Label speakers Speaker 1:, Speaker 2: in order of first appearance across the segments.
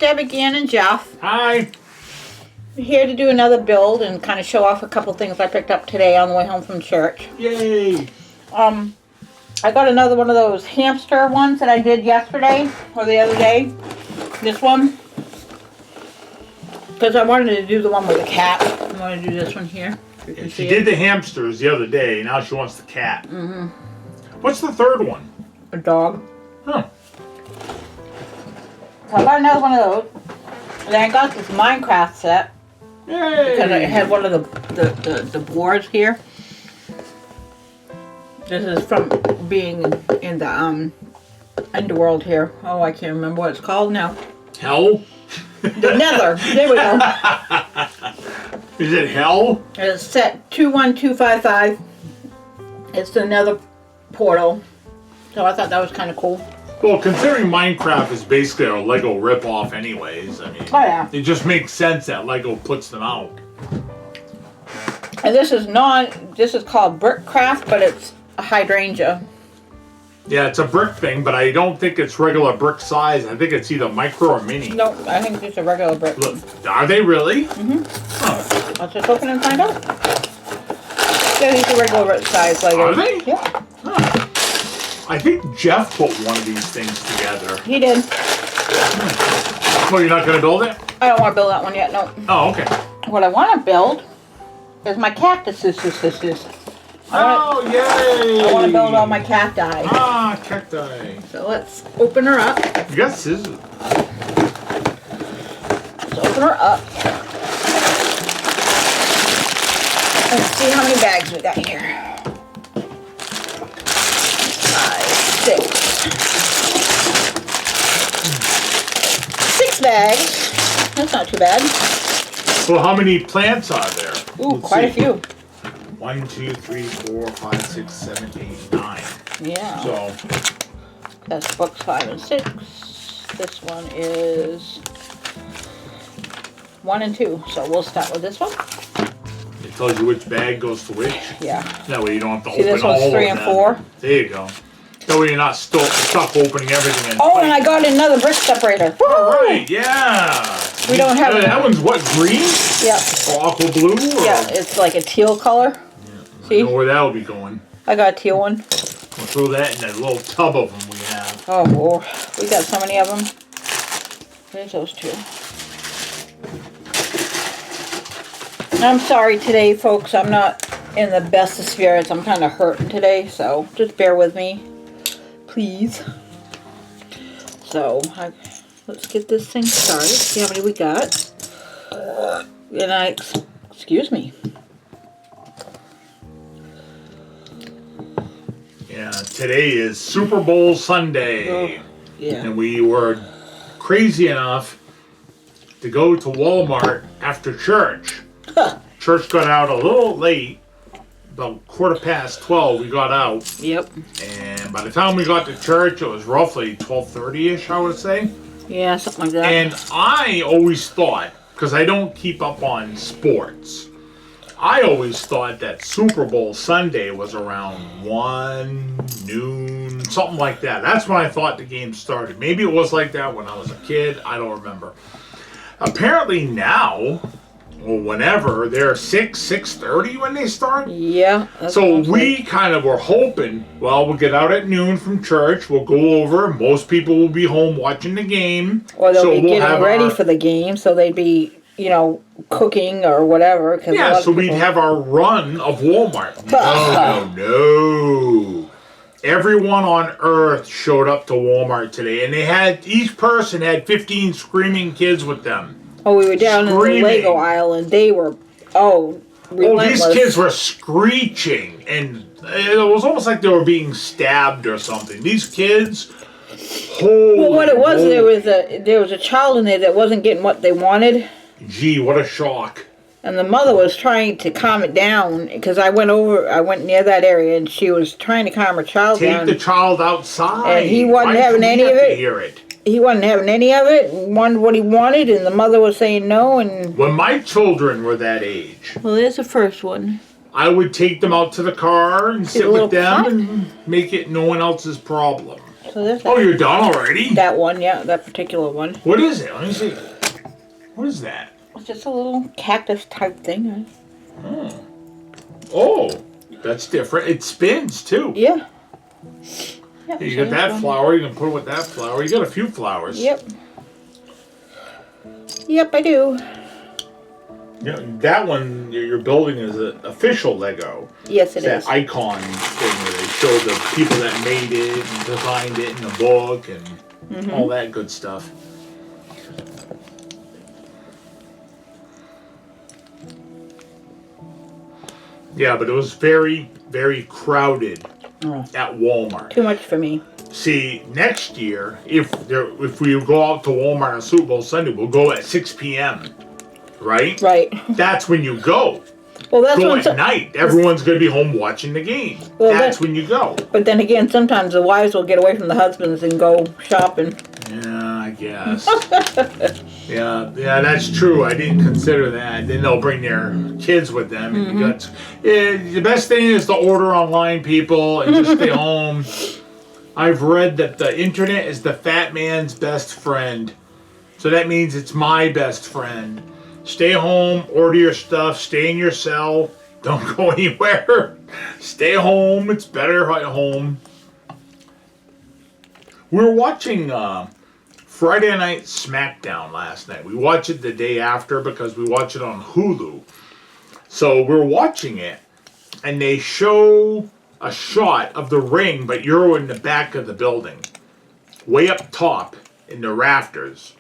Speaker 1: Deb again and Jeff.
Speaker 2: Hi.
Speaker 1: We're here to do another build and kind of show off a couple things I picked up today on the way home from church.
Speaker 2: Yay.
Speaker 1: I got another one of those hamster ones that I did yesterday or the other day. This one. Because I wanted to do the one with the cat. I want to do this one here.
Speaker 2: Yeah, she did the hamsters the other day. Now she wants the cat. Mm-hmm. What's the third one?
Speaker 1: A dog.
Speaker 2: Huh.
Speaker 1: So I got another one of those. And then I got this Minecraft set.
Speaker 2: Yay!
Speaker 1: Because it had one of the boards here. This is from being in the underworld here. Oh, I can't remember what it's called now.
Speaker 2: Hell?
Speaker 1: The Nether. There we go.
Speaker 2: Is it hell?
Speaker 1: It's set 21255. It's the Nether portal. So I thought that was kind of cool.
Speaker 2: Well, considering Minecraft is basically a LEGO ripoff anyways, I mean,
Speaker 1: Oh yeah.
Speaker 2: it just makes sense that LEGO puts them out.
Speaker 1: And this is called Brickcraft, but it's a hydrangea.
Speaker 2: Yeah, it's a brick thing, but I don't think it's regular brick size. I think it's either micro or mini.
Speaker 1: No, I think it's a regular brick.
Speaker 2: Look, are they really?
Speaker 1: Mm-hmm.
Speaker 2: Huh.
Speaker 1: Let's just open and find out. Yeah, these are regular brick size Legos.
Speaker 2: Are they?
Speaker 1: Yeah.
Speaker 2: Huh. I think Jeff put one of these things together.
Speaker 1: He did.
Speaker 2: Well, you're not going to build it?
Speaker 1: I don't want to build that one yet, no.
Speaker 2: Oh, okay.
Speaker 1: What I want to build is my cactuses.
Speaker 2: Oh, yay!
Speaker 1: I want to build all my cacti.
Speaker 2: Ah, cacti.
Speaker 1: So let's open her up.
Speaker 2: You got scissors.
Speaker 1: Let's open her up. Let's see how many bags we got here. 5, 6. 6 bags. That's not too bad.
Speaker 2: Well, how many plants are there?
Speaker 1: Ooh,
Speaker 2: Let's
Speaker 1: quite
Speaker 2: see.
Speaker 1: a few.
Speaker 2: 1, 2, 3, 4, 5, 6, 7, 8, 9.
Speaker 1: Yeah.
Speaker 2: So,
Speaker 1: That's books 5 and 6. This one is 1 and 2. So we'll start with this one.
Speaker 2: it tells you which bag goes to which.
Speaker 1: Yeah.
Speaker 2: That way you don't have to
Speaker 1: See,
Speaker 2: open
Speaker 1: this one's
Speaker 2: all
Speaker 1: 3
Speaker 2: of
Speaker 1: and
Speaker 2: them.
Speaker 1: 4.
Speaker 2: There you go. That way you're not stuck opening everything. In
Speaker 1: Oh, and I got another brick separator. Woo!
Speaker 2: All right, yeah.
Speaker 1: We don't have
Speaker 2: that one's what, green?
Speaker 1: Yep.
Speaker 2: Or aqua blue? Or?
Speaker 1: Yeah, it's like a teal color.
Speaker 2: I
Speaker 1: See?
Speaker 2: know where that'll be going.
Speaker 1: I got a teal one.
Speaker 2: We'll throw that in that little tub of them we have.
Speaker 1: Oh, Lord. We got so many of them. There's those two. I'm sorry today, folks. I'm not in the best of spirits. I'm kind of hurting today, so just bear with me, please. So, let's get this thing started. See how many we got. And excuse me.
Speaker 2: Yeah, today is Super Bowl Sunday.
Speaker 1: Oh, yeah.
Speaker 2: And we were crazy enough to go to Walmart after church.
Speaker 1: Huh.
Speaker 2: Church got out a little late. About 12:15 we got out.
Speaker 1: Yep.
Speaker 2: And by the time we got to church, it was roughly 12:30ish, I would say.
Speaker 1: Yeah, something like that.
Speaker 2: And I always thought, because I don't keep up on sports, I always thought that Super Bowl Sunday was around 1, noon, something like that. That's when I thought the game started. Maybe it was like that when I was a kid. I don't remember. Apparently now, or whenever, they're 6:30 when they start.
Speaker 1: Yeah.
Speaker 2: So we kind of were hoping, well, we'll get out at noon from church. We'll go over. Most people will be home watching the game.
Speaker 1: Or they'll
Speaker 2: so
Speaker 1: be
Speaker 2: we'll
Speaker 1: getting ready for the game, so they'd be, cooking or whatever.
Speaker 2: Yeah, so we'd have our run of Walmart. No. Everyone on Earth showed up to Walmart today, and each person had 15 screaming kids with them.
Speaker 1: Oh, we were down
Speaker 2: Screaming.
Speaker 1: in the Lego aisle, and they were, relentless.
Speaker 2: These kids were screeching, and it was almost like they were being stabbed or something. These kids,
Speaker 1: Well, what it was, there was a child in there that wasn't getting what they wanted.
Speaker 2: Gee, what a shock.
Speaker 1: And the mother was trying to calm it down, because I went near that area, and she was trying to calm her child down.
Speaker 2: Take the child outside.
Speaker 1: And he wasn't having any of it.
Speaker 2: Hear it.
Speaker 1: He wasn't having any of it, wanted what he wanted, and the mother was saying no, and...
Speaker 2: When my children were that age,
Speaker 1: Well, there's the first one.
Speaker 2: I would take them out to the car and sit with them
Speaker 1: pot.
Speaker 2: and make it no one else's problem.
Speaker 1: So there's
Speaker 2: Oh, you're done already?
Speaker 1: that one, yeah, that particular one.
Speaker 2: What is it? Let me see. What is that?
Speaker 1: It's just a little cactus type thing.
Speaker 2: Oh, that's different. It spins too.
Speaker 1: Yeah.
Speaker 2: You got that flower. You can put it with that flower. You got a few flowers.
Speaker 1: Yep. Yep, I do.
Speaker 2: Yeah, that one you're building is an official Lego.
Speaker 1: Yes, it
Speaker 2: It's
Speaker 1: is.
Speaker 2: that icon thing where they show the people that made it and designed it in the book and all that good stuff. Yeah, but it was very, very crowded at Walmart.
Speaker 1: Too much for me.
Speaker 2: See, next year, if we go out to Walmart on Super Bowl Sunday, we'll go at 6 p.m. Right?
Speaker 1: Right.
Speaker 2: That's when you go.
Speaker 1: Well, that's
Speaker 2: Go
Speaker 1: when
Speaker 2: at night. Everyone's going to be home watching the game.
Speaker 1: Well,
Speaker 2: That's when you go.
Speaker 1: But then again, sometimes the wives will get away from the husbands and go shopping.
Speaker 2: Yeah, I guess. yeah, that's true. I didn't consider that. Then they'll bring their kids with them. And the best thing is to order online, people, and just stay home. I've read that the internet is the fat man's best friend. So that means it's my best friend. Stay home, order your stuff, stay in your cell. Don't go anywhere. Stay home. It's better at home. We were watching Friday Night SmackDown last night. We watched it the day after because we watch it on Hulu. So we're watching it, and they show a shot of the ring, but you're in the back of the building, way up top in the rafters.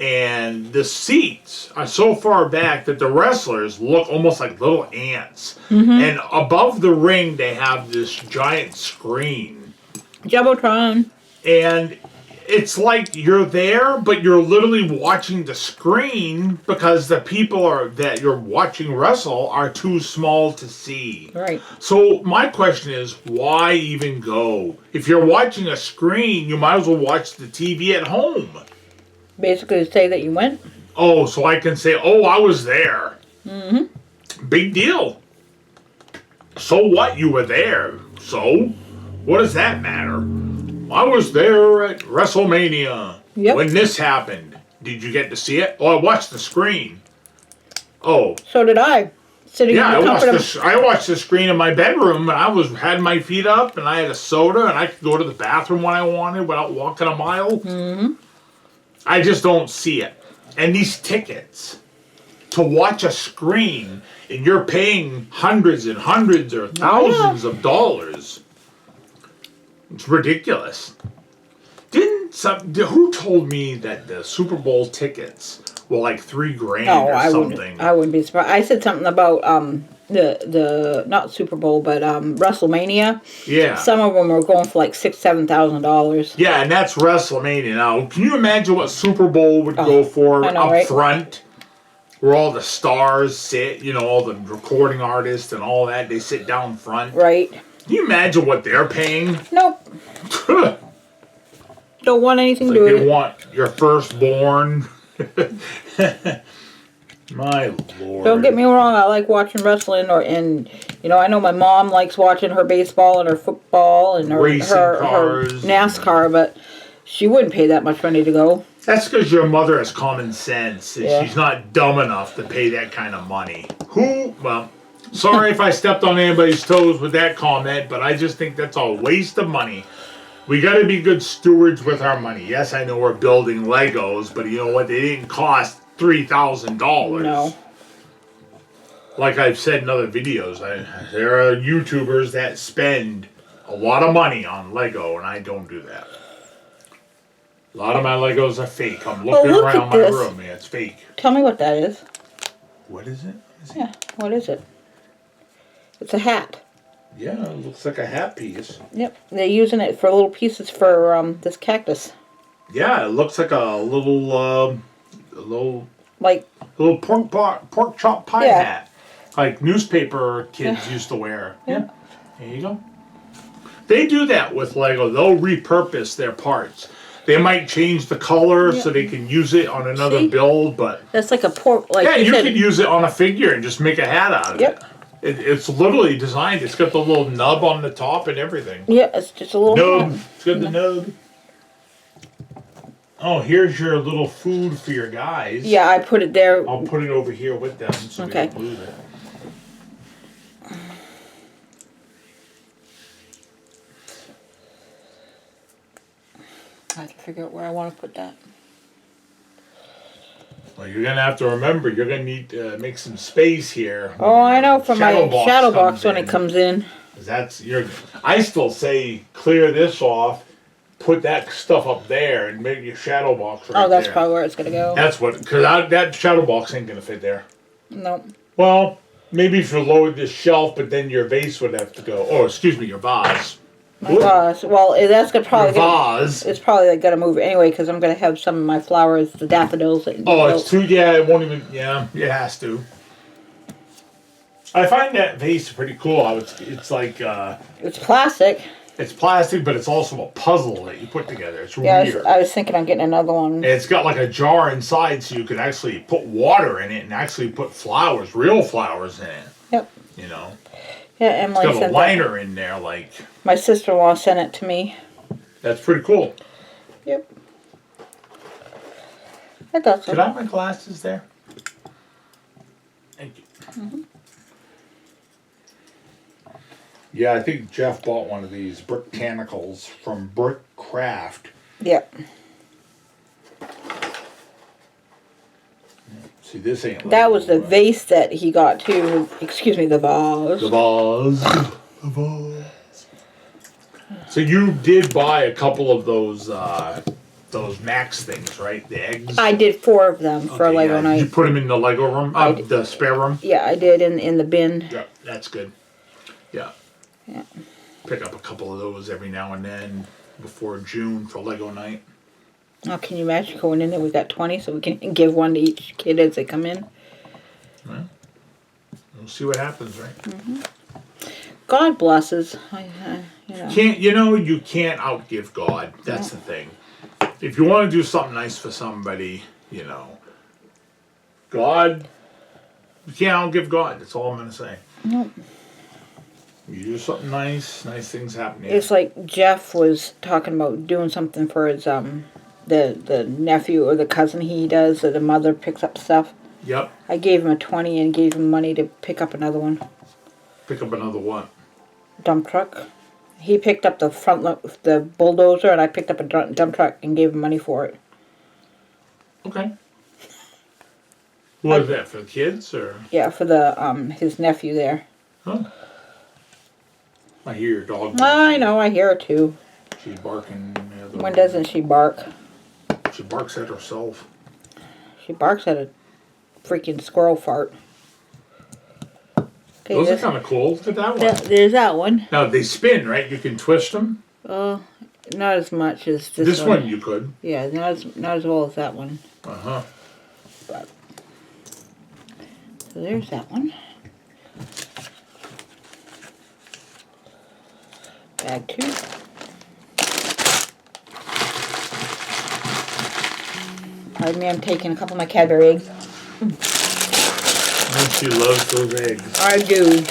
Speaker 2: And the seats are so far back that the wrestlers look almost like little ants. And above the ring, they have this giant screen.
Speaker 1: Jumbotron.
Speaker 2: And it's like you're there, but you're literally watching the screen because the people that you're watching wrestle are too small to see.
Speaker 1: Right.
Speaker 2: So my question is, why even go? If you're watching a screen, you might as well watch the TV at home.
Speaker 1: Basically, to say that you went.
Speaker 2: Oh, so I can say, oh, I was there. Big deal. So what? You were there. So what does that matter? I was there at WrestleMania when this happened. Did you get to see it? Oh, I watched the screen. Oh.
Speaker 1: So did I. Sitting in the comfort of...
Speaker 2: I watched the screen in my bedroom, and I had my feet up, and I had a soda, and I could go to the bathroom when I wanted without walking a mile. I just don't see it. And these tickets, to watch a screen, and you're paying hundreds and hundreds or thousands of dollars. It's ridiculous. Who told me that the Super Bowl tickets were like $3,000 or something?
Speaker 1: I wouldn't be surprised. I said something about the not Super Bowl, but WrestleMania.
Speaker 2: Yeah.
Speaker 1: Some of them are going for like $6,000-$7,000.
Speaker 2: Yeah, and that's WrestleMania. Now, can you imagine what Super Bowl would go for up front? Where all the stars sit, all the recording artists and all that, they sit down front.
Speaker 1: Right.
Speaker 2: Can you imagine what they're paying?
Speaker 1: Nope. Don't want anything to do with it.
Speaker 2: They want your firstborn. My Lord.
Speaker 1: Don't get me wrong, I like watching wrestling, I know my mom likes watching her baseball and her football and her NASCAR, but she wouldn't pay that much money to go.
Speaker 2: That's because your mother has common sense. Yeah. She's not dumb enough to pay that kind of money. Sorry if I stepped on anybody's toes with that comment, but I just think that's a waste of money. We got to be good stewards with our money. Yes, I know we're building Legos, but you know what? They didn't cost $3,000.
Speaker 1: No.
Speaker 2: Like I've said in other videos, there are YouTubers that spend a lot of money on Lego, and I don't do that. A lot of my Legos are fake. I'm looking around my room, and it's fake.
Speaker 1: Tell me what that is.
Speaker 2: What is it?
Speaker 1: Yeah, what is it? It's a hat.
Speaker 2: Yeah, it looks like a hat piece.
Speaker 1: Yep, they're using it for little pieces for this cactus.
Speaker 2: Yeah, it looks like a little pork chop pie hat, like newspaper kids used to wear. Yeah, there you go. They do that with Lego. They'll repurpose their parts. They might change the color so they can use it on another build, but
Speaker 1: that's like a pork.
Speaker 2: you could use it on a figure and just make a hat out of it. It's literally designed. It's got the little nub on the top and everything.
Speaker 1: Yeah, it's just a little
Speaker 2: Nub. It's got the nub. Oh, here's your little food for your guys.
Speaker 1: Yeah, I put it there.
Speaker 2: I'll put it over here with them so we don't lose it.
Speaker 1: I have to figure out where I want to put that.
Speaker 2: Well, you're gonna have to remember. You're gonna need to make some space here.
Speaker 1: Oh, I know, for my shadow box when it comes in.
Speaker 2: I still say clear this off, put that stuff up there, and make your shadow box right there.
Speaker 1: Oh, that's probably where it's gonna go.
Speaker 2: That's what, because that shadow box ain't gonna fit there.
Speaker 1: Nope.
Speaker 2: Well, maybe if you lowered this shelf, but then your vase would have to go. Oh, excuse me, your vase.
Speaker 1: My vase. Well, that's gonna probably.
Speaker 2: Vase.
Speaker 1: It's probably gonna move it anyway because I'm gonna have some of my flowers, the daffodils.
Speaker 2: It's too. Yeah, it won't even. Yeah, it has to. I find that vase pretty cool. It's like.
Speaker 1: It's plastic.
Speaker 2: It's plastic, but it's also a puzzle that you put together. It's weird.
Speaker 1: I was thinking I'm getting another one.
Speaker 2: And it's got like a jar inside, so you can actually put water in it and actually put flowers, real flowers in it.
Speaker 1: Yep.
Speaker 2: You know.
Speaker 1: Yeah, Emily
Speaker 2: it's got a liner in there, like.
Speaker 1: My sister-in-law sent it to me.
Speaker 2: That's pretty cool.
Speaker 1: Yep. I thought so.
Speaker 2: Could I have my glasses there? Thank you.
Speaker 1: Mm-hmm.
Speaker 2: Yeah, I think Jeff bought one of these Bricktanicals from Brick Craft.
Speaker 1: Yep.
Speaker 2: See, this ain't.
Speaker 1: That was the vase that he got too. Excuse me, the vase.
Speaker 2: The vase. The vase. So you did buy a couple of those Max things, right? The eggs.
Speaker 1: I did 4 of them for Lego night.
Speaker 2: Did you put them in the Lego room? The spare room.
Speaker 1: Yeah, I did in the bin.
Speaker 2: Yeah, that's good. Yeah.
Speaker 1: Yeah.
Speaker 2: Pick up a couple of those every now and then before June for Lego night.
Speaker 1: Oh, can you imagine going in there? We got 20, so we can give one to each kid as they come in.
Speaker 2: Well, we'll see what happens, right?
Speaker 1: Mm-hmm. God blesses.
Speaker 2: You can't outgive God. That's the thing. If you want to do something nice for somebody, God, you can't outgive God. That's all I'm going to say.
Speaker 1: Nope.
Speaker 2: You do something nice things happen.
Speaker 1: It's like Jeff was talking about doing something for his the nephew or the cousin he does, that the mother picks up stuff.
Speaker 2: Yep.
Speaker 1: I gave him a 20 and gave him money to pick up another one.
Speaker 2: Pick up another what?
Speaker 1: Dump truck. He picked up the the bulldozer, and I picked up a dump truck and gave him money for it.
Speaker 2: Okay. What is that, for the kids, or?
Speaker 1: Yeah, for the his nephew there.
Speaker 2: Huh. I hear your dog barking.
Speaker 1: I know, I hear her too.
Speaker 2: She's barking.
Speaker 1: When doesn't she bark?
Speaker 2: She barks at herself.
Speaker 1: She barks at a freaking squirrel fart. Okay,
Speaker 2: those are kind of cool. Look at that one.
Speaker 1: There's that one.
Speaker 2: Now, they spin, right? You can twist them?
Speaker 1: Not as much as this one.
Speaker 2: This one you could.
Speaker 1: Yeah, not as well as that one.
Speaker 2: Uh-huh.
Speaker 1: But, so there's that one. Bag 2. Pardon me, I'm taking a couple of my Cadbury eggs.
Speaker 2: And she loves those eggs.
Speaker 1: I do.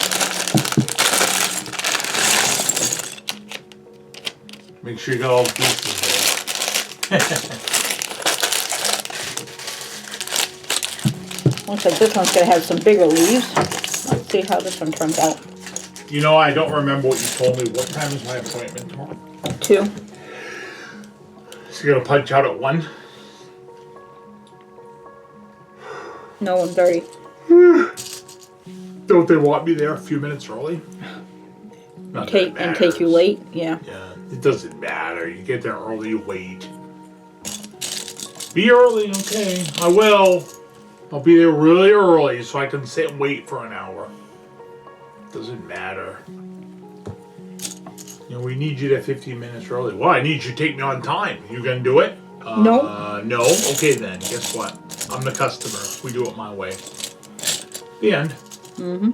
Speaker 2: Make sure you got all the pieces there.
Speaker 1: Looks like this one's going to have some bigger leaves. Let's see how this one turns out.
Speaker 2: I don't remember what you told me. What time is my appointment tomorrow?
Speaker 1: 2.
Speaker 2: So you're going to punch out at 1?
Speaker 1: No, 1:30.
Speaker 2: Don't they want me there a few minutes early?
Speaker 1: Take you late? Yeah.
Speaker 2: Yeah, it doesn't matter. You get there early, you wait. Be early, okay. I will. I'll be there really early so I can sit and wait for an hour. Doesn't matter. We need you there 15 minutes early. Well, I need you to take me on time. You gonna do it?
Speaker 1: No.
Speaker 2: No? Okay then. Guess what? I'm the customer. We do it my way. The end.
Speaker 1: Mm-hmm.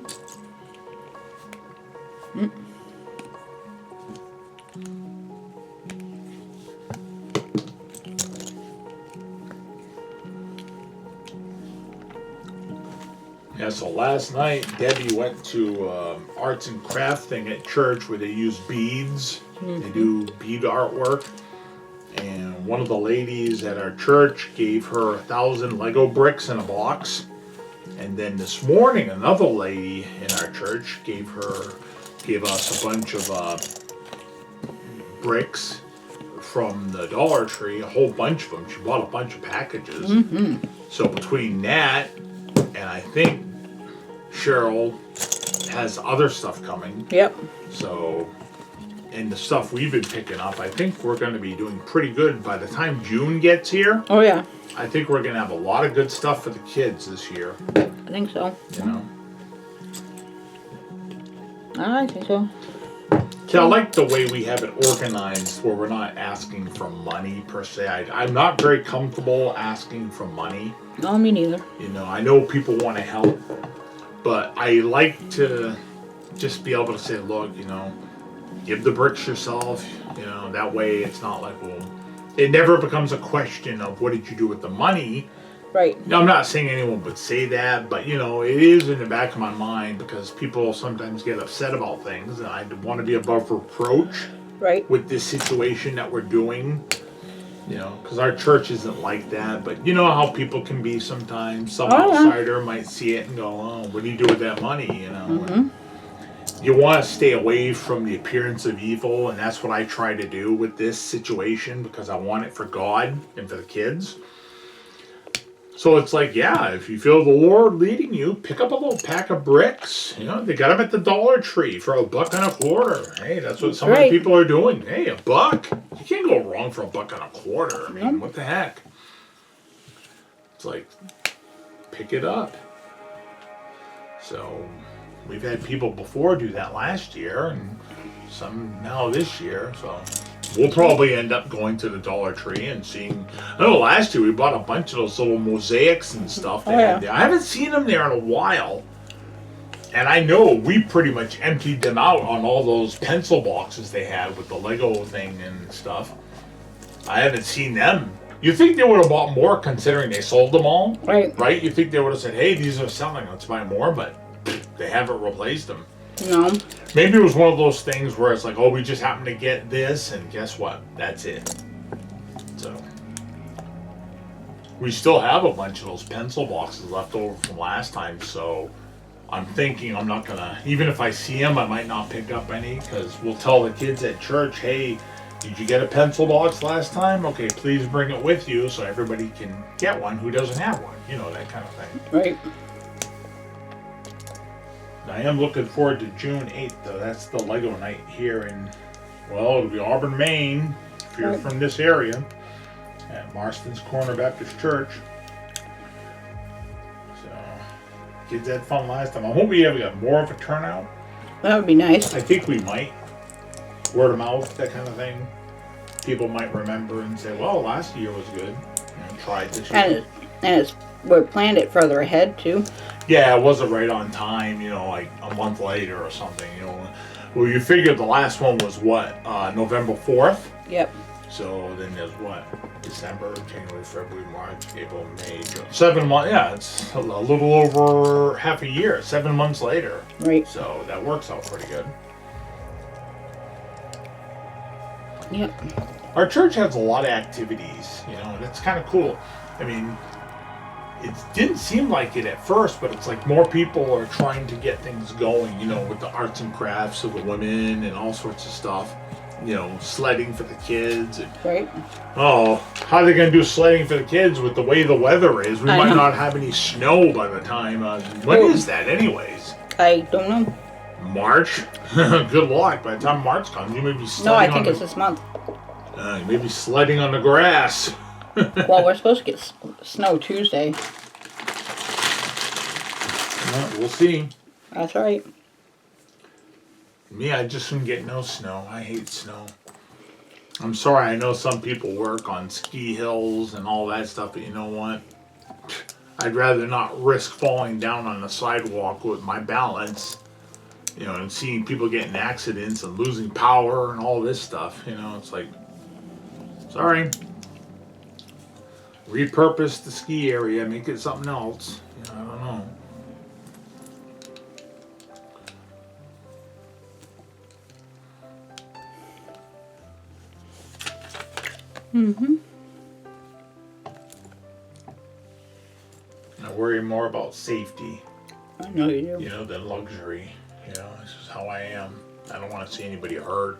Speaker 2: Yeah, so last night Debbie went to arts and craft thing at church where they use beads. They do bead artwork. And one of the ladies at our church gave her 1,000 Lego bricks in a box. And then this morning, another lady in our church gave us a bunch of bricks from the Dollar Tree, a whole bunch of them. She bought a bunch of packages. So between that and I think Cheryl has other stuff coming.
Speaker 1: Yep.
Speaker 2: So, and the stuff we've been picking up, I think we're going to be doing pretty good by the time June gets here.
Speaker 1: Oh, yeah.
Speaker 2: I think we're going to have a lot of good stuff for the kids this year.
Speaker 1: I think so.
Speaker 2: You know?
Speaker 1: I think so.
Speaker 2: See, I like the way we have it organized where we're not asking for money per se. I'm not very comfortable asking for money.
Speaker 1: No, me neither.
Speaker 2: You know, I know people want to help, but I like to just be able to say, look, you know, give the bricks yourself. You know, that way it's not like, well, it never becomes a question of what did you do with the money.
Speaker 1: Right.
Speaker 2: Now, I'm not saying anyone would say that, but, you know, it is in the back of my mind because people sometimes get upset about things, and I want to be above reproach
Speaker 1: Right.
Speaker 2: with this situation that we're doing, you know, because our church isn't like that, but you know how people can be sometimes. Some outsider might see it and go, oh, what do you do with that money, you know? You want to stay away from the appearance of evil, and that's what I try to do with this situation because I want it for God and for the kids. So it's like, yeah, if you feel the Lord leading you, pick up a little pack of bricks. You know, they got them at the Dollar Tree for $1.25. Hey, that's what some of the people are doing. Hey, $1. You can't go wrong for $1.25. I mean, what the heck? It's like, pick it up. So we've had people before do that last year, and some now this year. So we'll probably end up going to the Dollar Tree and seeing. I know last year we bought a bunch of those little mosaics and stuff they had there. I haven't seen them there in a while. And I know we pretty much emptied them out on all those pencil boxes they had with the Lego thing and stuff. I haven't seen them. You think they would have bought more considering they sold them all?
Speaker 1: Right.
Speaker 2: Right? You think they would have said, hey, these are selling, let's buy more, but they haven't replaced them.
Speaker 1: No.
Speaker 2: Maybe it was one of those things where it's like, oh, we just happened to get this, and guess what? That's it. So, we still have a bunch of those pencil boxes left over from last time, so I'm thinking I'm not gonna, even if I see them, I might not pick up any, because we'll tell the kids at church, hey, did you get a pencil box last time? Okay, please bring it with you so everybody can get one who doesn't have one. You know, that kind of thing.
Speaker 1: Right.
Speaker 2: I am looking forward to June 8th, though. That's the Lego night here in, well, it'll be Auburn, Maine, if you're from this area, at Marston's Corner Baptist Church. So, kids had fun last time. I hope we have got more of a turnout.
Speaker 1: That would be nice.
Speaker 2: I think we might. Word of mouth, that kind of thing. People might remember and say, well, last year was good. And tried this year.
Speaker 1: And we planned it further ahead, too.
Speaker 2: Yeah, it wasn't right on time, you know, like a month later or something, you know. Well, you figured the last one was what, November 4th?
Speaker 1: Yep.
Speaker 2: So then there's what, December, January, February, March, April, May, June. 7 months, yeah, it's a little over half a year, 7 months later.
Speaker 1: Right.
Speaker 2: So that works out pretty good.
Speaker 1: Yep.
Speaker 2: Our church has a lot of activities, you know, and it's kind of cool. I mean, it didn't seem like it at first, but it's like more people are trying to get things going, you know, with the arts and crafts of the women and all sorts of stuff. You know, sledding for the kids. And,
Speaker 1: right.
Speaker 2: Oh, how are they going to do sledding for the kids with the way the weather is? We might not have any snow by the time. When is that anyways?
Speaker 1: I don't know.
Speaker 2: March? Good luck. By the time March comes, you may be sledding.
Speaker 1: No, I think it's this month.
Speaker 2: You may be sledding on the grass.
Speaker 1: Well, we're supposed to get snow Tuesday.
Speaker 2: Well, we'll see.
Speaker 1: That's right.
Speaker 2: Me, I just soon get no snow. I hate snow. I'm sorry, I know some people work on ski hills and all that stuff, but you know what? I'd rather not risk falling down on the sidewalk with my balance, you know, and seeing people getting accidents and losing power and all this stuff. You know, it's like, sorry. Repurpose the ski area, make it something else. You know, I don't know.
Speaker 1: Mm-hmm.
Speaker 2: I worry more about safety,
Speaker 1: I know you do.
Speaker 2: you know, than luxury. You know, this is how I am. I don't want to see anybody hurt.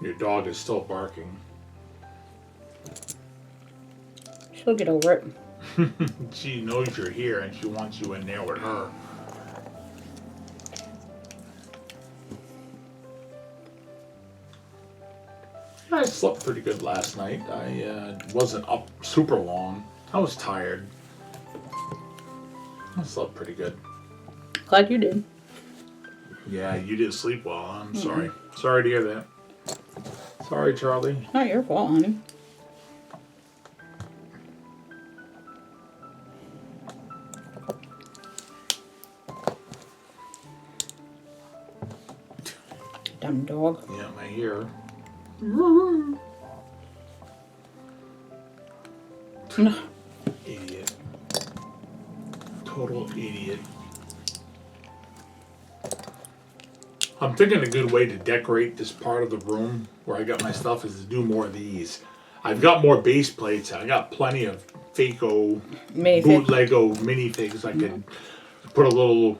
Speaker 2: Your dog is still barking.
Speaker 1: She'll get over it.
Speaker 2: She knows you're here and she wants you in there with her. I slept pretty good last night. I wasn't up super long. I was tired. I slept pretty good.
Speaker 1: Glad you did.
Speaker 2: Yeah, you didn't sleep well. I'm sorry. Sorry to hear that. Sorry, Charlie.
Speaker 1: Not your fault, honey. Dumb dog.
Speaker 2: Yeah, my ear. Idiot. Total idiot. I'm thinking a good way to decorate this part of the room where I got my stuff is to do more of these. I've got more base plates. I got plenty of Fako boot Lego minifigs. I could put a little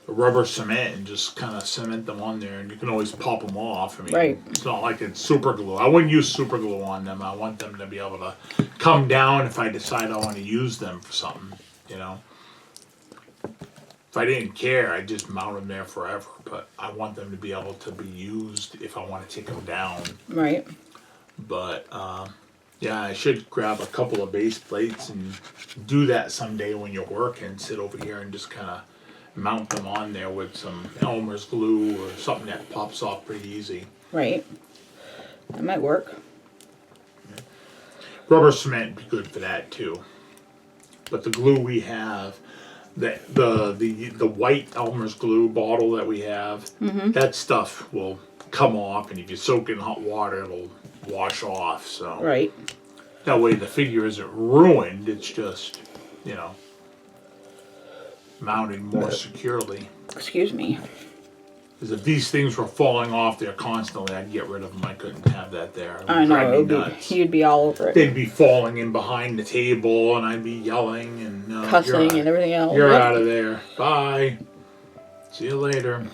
Speaker 2: rubber cement and just kind of cement them on there, and you can always pop them off. I mean,
Speaker 1: Right.
Speaker 2: It's not like it's super glue. I wouldn't use super glue on them. I want them to be able to come down if I decide I want to use them for something, you know. If I didn't care, I'd just mount them there forever, but I want them to be able to be used if I want to take them down.
Speaker 1: Right.
Speaker 2: But, yeah, I should grab a couple of base plates and do that someday when you're working. Sit over here and just kind of mount them on there with some Elmer's glue or something that pops off pretty easy.
Speaker 1: Right. That might work.
Speaker 2: Rubber cement would be good for that too. But the glue we have, the white Elmer's glue bottle that we have, that stuff will come off, and if you soak it in hot water, it'll wash off. So
Speaker 1: Right.
Speaker 2: that way the figure isn't ruined. It's just, you know, mounted more securely.
Speaker 1: Excuse me.
Speaker 2: Because if these things were falling off there constantly, I'd get rid of them. I couldn't have that there. It would
Speaker 1: I
Speaker 2: drive me
Speaker 1: know.
Speaker 2: nuts.
Speaker 1: You'd be all over it.
Speaker 2: They'd be falling in behind the table, and I'd be yelling and
Speaker 1: Cussing and everything else.
Speaker 2: You're
Speaker 1: Yep.
Speaker 2: out of there. Bye. See you later.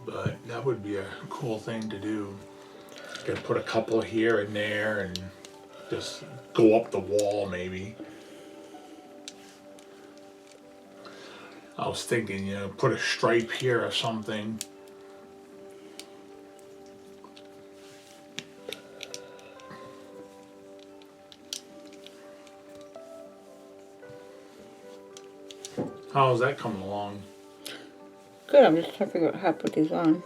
Speaker 2: But that would be a cool thing to do. You could put a couple here and there, and just go up the wall, maybe. I was thinking, you know, put a stripe here or something. How's that coming along?
Speaker 1: Good, I'm just trying to figure out how to put these on.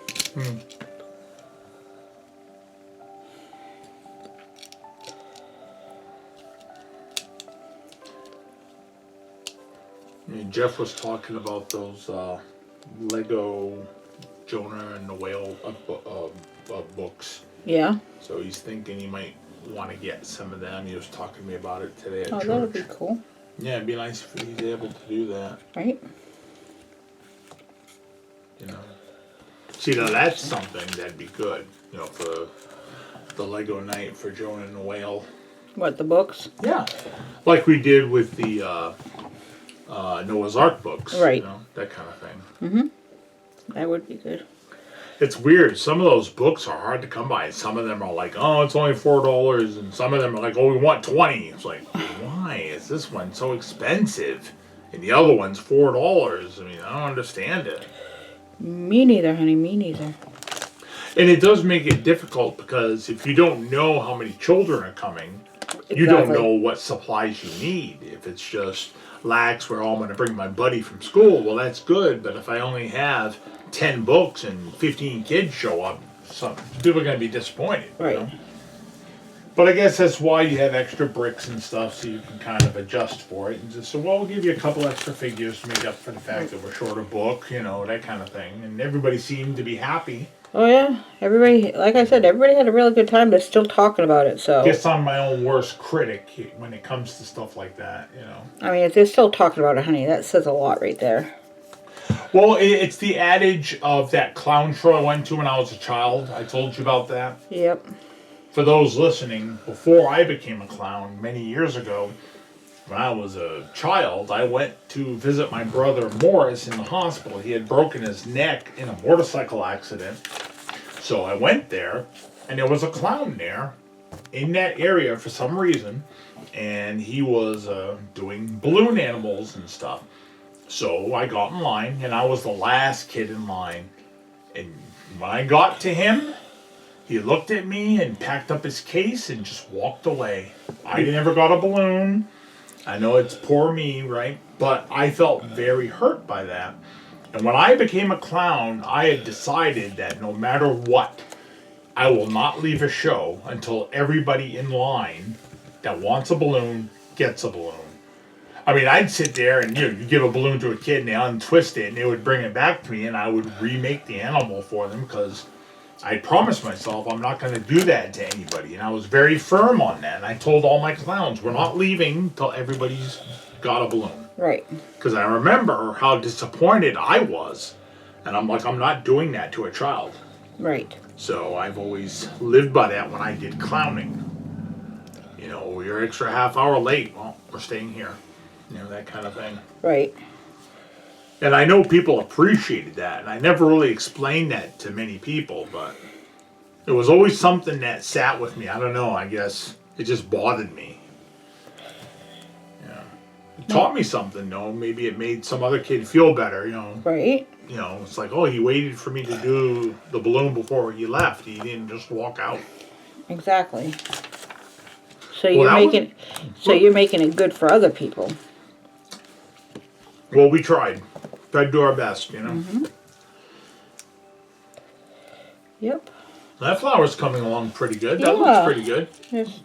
Speaker 2: And Jeff was talking about those Lego Jonah and the Whale books.
Speaker 1: Yeah.
Speaker 2: So he's thinking he might want to get some of them. He was talking to me about it today at
Speaker 1: Oh,
Speaker 2: church.
Speaker 1: that would be cool.
Speaker 2: Yeah, it'd be nice if he's able to do that.
Speaker 1: Right?
Speaker 2: You know. See, now that's something that'd be good. You know, for the Lego night for Jonah and the Whale.
Speaker 1: What, the books?
Speaker 2: Yeah. Like we did with the Noah's Ark books.
Speaker 1: Right.
Speaker 2: You know, that kind of thing.
Speaker 1: Mm-hmm. That would be good.
Speaker 2: It's weird. Some of those books are hard to come by. Some of them are like, oh, it's only $4, and some of them are like, oh, we want $20. It's like, why is this one so expensive, and the other one's $4? I mean, I don't understand it.
Speaker 1: Me neither, honey. Me neither.
Speaker 2: And it does make it difficult because if you don't know how many children are coming, you don't know what supplies you need. If it's just lax where I'm going to bring my buddy from school, well, that's good. But if I only have 10 books and 15 kids show up, some people are going to be disappointed.
Speaker 1: Right.
Speaker 2: You know? But I guess that's why you have extra bricks and stuff, so you can kind of adjust for it. And just say, well, we'll give you a couple extra figures to make up for the fact that we're short a book, you know, that kind of thing. And everybody seemed to be happy.
Speaker 1: Oh, yeah. Everybody, like I said, everybody had a really good time. They're still talking about it, so.
Speaker 2: I guess I'm my own worst critic when it comes to stuff like that, you know.
Speaker 1: I mean, if they're still talking about it, honey, that says a lot right there.
Speaker 2: Well, it's the adage of that clown show I went to when I was a child. I told you about that.
Speaker 1: Yep.
Speaker 2: For those listening, before I became a clown many years ago, when I was a child, I went to visit my brother Morris in the hospital. He had broken his neck in a motorcycle accident. So I went there, and there was a clown there in that area for some reason, and he was doing balloon animals and stuff. So I got in line, and I was the last kid in line. And when I got to him, he looked at me and packed up his case and just walked away. I never got a balloon. I know it's poor me, right? But I felt very hurt by that. And when I became a clown, I had decided that no matter what, I will not leave a show until everybody in line that wants a balloon gets a balloon. I mean, I'd sit there and you give a balloon to a kid and they untwist it and they would bring it back to me and I would remake the animal for them because I promised myself I'm not going to do that to anybody. And I was very firm on that. And I told all my clowns, we're not leaving until everybody's got a balloon.
Speaker 1: Right.
Speaker 2: Because I remember how disappointed I was. And I'm like, I'm not doing that to a child.
Speaker 1: Right.
Speaker 2: So I've always lived by that when I did clowning. You know, you're extra half hour late. Well, we're staying here. You know, that kind of thing.
Speaker 1: Right.
Speaker 2: And I know people appreciated that. And I never really explained that to many people. But it was always something that sat with me. I don't know. I guess it just bothered me. Yeah. It taught me something, though. Maybe it made some other kid feel better, you know.
Speaker 1: Right.
Speaker 2: You know, it's like, oh, he waited for me to do the balloon before he left. He didn't just walk out.
Speaker 1: Exactly. So you're making it good for other people.
Speaker 2: Well, we tried. Tried to do our best, you know.
Speaker 1: Mm-hmm. Yep.
Speaker 2: That flower's coming along pretty good. That looks pretty good.
Speaker 1: It's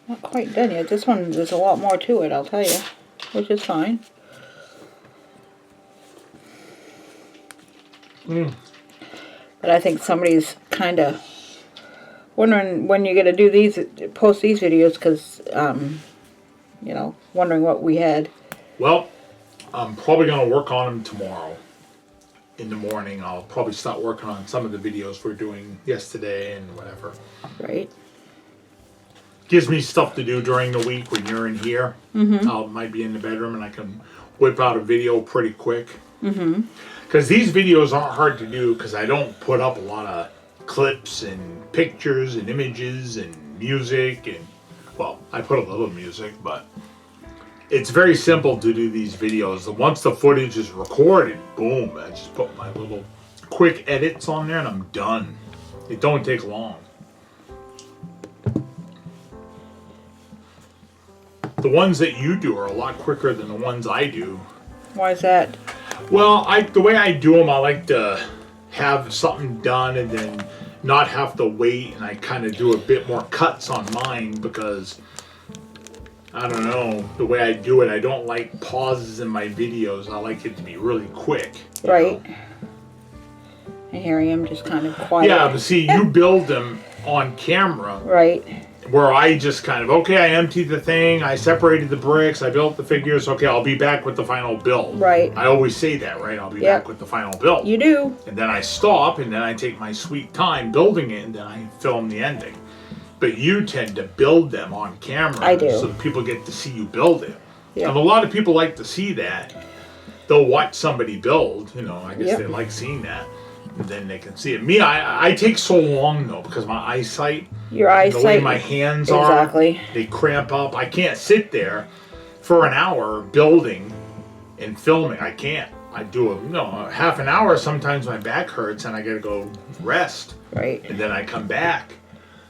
Speaker 1: not quite done yet. This one, there's a lot more to it, I'll tell you. Which is fine. But I think somebody's kind of wondering when you're going to do these, post these videos, because, you know, wondering what we had.
Speaker 2: Well, I'm probably going to work on them tomorrow. In the morning, I'll probably start working on some of the videos we're doing yesterday and whatever.
Speaker 1: Right.
Speaker 2: Gives me stuff to do during the week when you're in here. Mm-hmm. I might be in the bedroom and I can whip out a video pretty quick. Mm-hmm. Because these videos aren't hard to do because I don't put up a lot of clips and pictures and images and music and, well, I put a little music, but it's very simple to do these videos. And once the footage is recorded, boom, I just put my little quick edits on there and I'm done. It don't take long. The ones that you do are a lot quicker than the ones I do.
Speaker 1: Why is that?
Speaker 2: Well, the way I do them, I like to have something done and then not have to wait, and I kind of do a bit more cuts on mine because, I don't know, the way I do it, I don't like pauses in my videos. I like it to be really quick.
Speaker 1: Right. And here I am just kind of quiet.
Speaker 2: Yeah, but see, you build them on camera.
Speaker 1: Right.
Speaker 2: Where I just kind of, okay, I emptied the thing, I separated the bricks, I built the figures, okay, I'll be back with the final build.
Speaker 1: Right.
Speaker 2: I always say that, right? I'll be back with the final build.
Speaker 1: You do.
Speaker 2: And then I stop, and then I take my sweet time building it, and then I film the ending. But you tend to build them on camera.
Speaker 1: I do.
Speaker 2: So that people get to see you build it.
Speaker 1: Yeah.
Speaker 2: And a lot of people like to see that. They'll watch somebody build, you know, I guess
Speaker 1: Yep.
Speaker 2: they like seeing that. And then they can see it. Me, I take so long, though, because my eyesight...
Speaker 1: Your eyesight.
Speaker 2: The way my hands
Speaker 1: exactly.
Speaker 2: are, they cramp up. I can't sit there for an hour building and filming. I can't. I do a half an hour. Sometimes my back hurts and I gotta go rest.
Speaker 1: Right.
Speaker 2: And then I come back.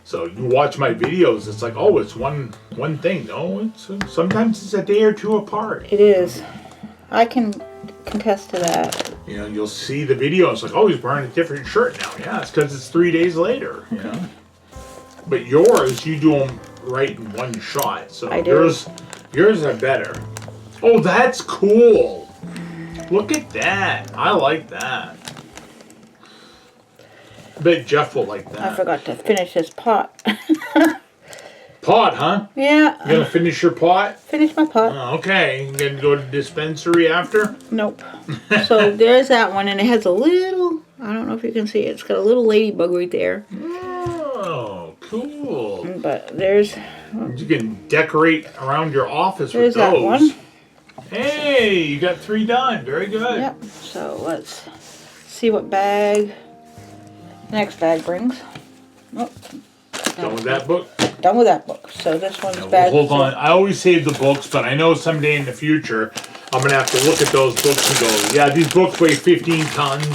Speaker 2: So you watch my videos. It's like, oh, it's one thing. No, it's sometimes it's a day or two apart.
Speaker 1: It is. I can contest to that.
Speaker 2: You know, you'll see the video. It's like, oh, he's wearing a different shirt now. Yeah, it's because it's 3 days later. You know. But yours, you do them right in one shot. So
Speaker 1: I do.
Speaker 2: Yours are better. Oh, that's cool. Look at that. I like that. I bet Jeff will like that.
Speaker 1: I forgot to finish this pot.
Speaker 2: Pot, huh?
Speaker 1: Yeah.
Speaker 2: You gonna finish your pot?
Speaker 1: Finish my pot.
Speaker 2: Okay. You gonna go to the dispensary after?
Speaker 1: Nope. So there's that one, and it has a little, I don't know if you can see it, it's got a little ladybug right there.
Speaker 2: Oh, cool.
Speaker 1: But there's...
Speaker 2: You can decorate around your office
Speaker 1: There's
Speaker 2: with those.
Speaker 1: that one.
Speaker 2: Hey, you got 3 done. Very good.
Speaker 1: Yep. So let's see what bag next bag brings. Oh,
Speaker 2: Done with that book?
Speaker 1: done with that book. So this one's
Speaker 2: Now,
Speaker 1: bag.
Speaker 2: hold on. I always save the books, but I know someday in the future I'm going to have to look at those books and go, yeah, these books weigh 15 tons.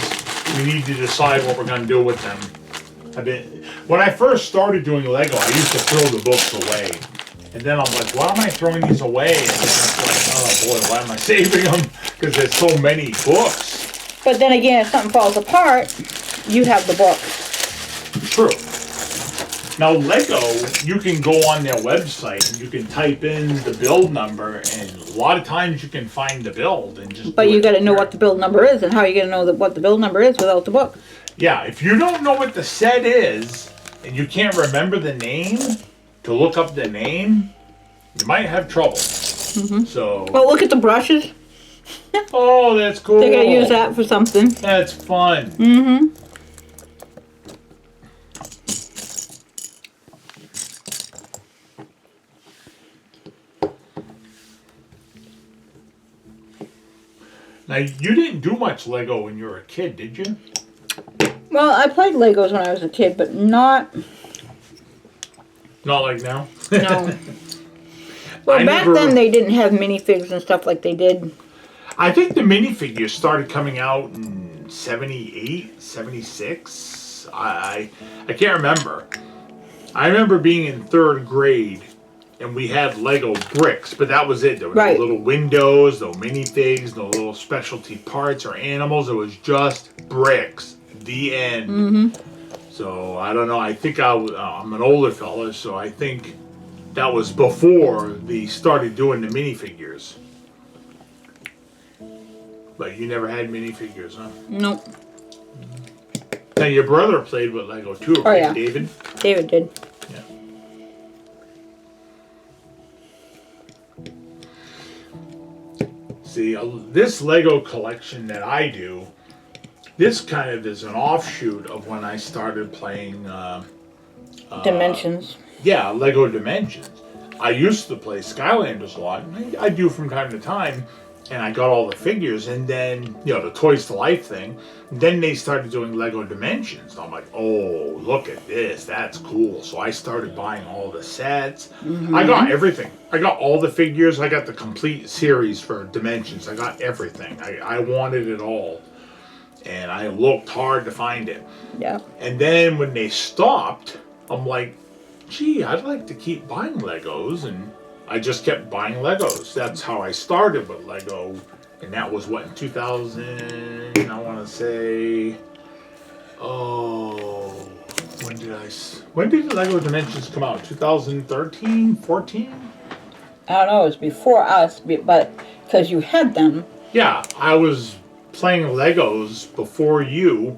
Speaker 2: We need to decide what we're going to do with them. When I first started doing Lego, I used to throw the books away. And then I'm like, why am I throwing these away? And then it's like, oh boy, why am I saving them? Because there's so many books.
Speaker 1: But then again, if something falls apart, you have the book.
Speaker 2: True. Now Lego, you can go on their website and you can type in the build number, and a lot of times you can find the build and just.
Speaker 1: But you got to know what the build number is, and how are you going to know what the build number is without the book?
Speaker 2: Yeah, if you don't know what the set is and you can't remember the name, to look up the name, you might have trouble. So.
Speaker 1: Well, look at the brushes.
Speaker 2: Oh, that's cool.
Speaker 1: They're going to use that for something.
Speaker 2: That's fun. Now, you didn't do much Lego when you were a kid, did you?
Speaker 1: Well, I played Legos when I was a kid, but not...
Speaker 2: Not like now?
Speaker 1: No. Well, back then they didn't have minifigs and stuff like they did.
Speaker 2: I think the minifigures started coming out in 78, 76. I can't remember. I remember being in 3rd grade and we had Lego bricks, but that was it. There were no little windows, no minifigs, no little specialty parts or animals. It was just bricks. The end. So I don't know. I think I'm an older fella, so I think that was before they started doing the minifigures. But you never had minifigures, huh?
Speaker 1: Nope.
Speaker 2: Now your brother played with Lego too, right?
Speaker 1: Oh, yeah.
Speaker 2: David?
Speaker 1: David did.
Speaker 2: Yeah. See, this Lego collection that I do, this kind of is an offshoot of when I started playing
Speaker 1: Dimensions.
Speaker 2: Yeah, Lego Dimensions. I used to play Skylanders a lot. I do from time to time, and I got all the figures, and then, you know, the Toys to Life thing. Then they started doing Lego Dimensions. I'm like, oh, look at this. That's cool. So I started buying all the sets. I got everything. I got all the figures. I got the complete series for Dimensions. I got everything. I wanted it all. And I looked hard to find it.
Speaker 1: Yeah.
Speaker 2: And then when they stopped, I'm like, gee, I'd like to keep buying Legos, and I just kept buying Legos. That's how I started with Lego, and that was what, in 2000, I want to say, when did Lego Dimensions come out? 2013, 14?
Speaker 1: I don't know, it was before us, but because you had them.
Speaker 2: Yeah, I was playing Legos before you.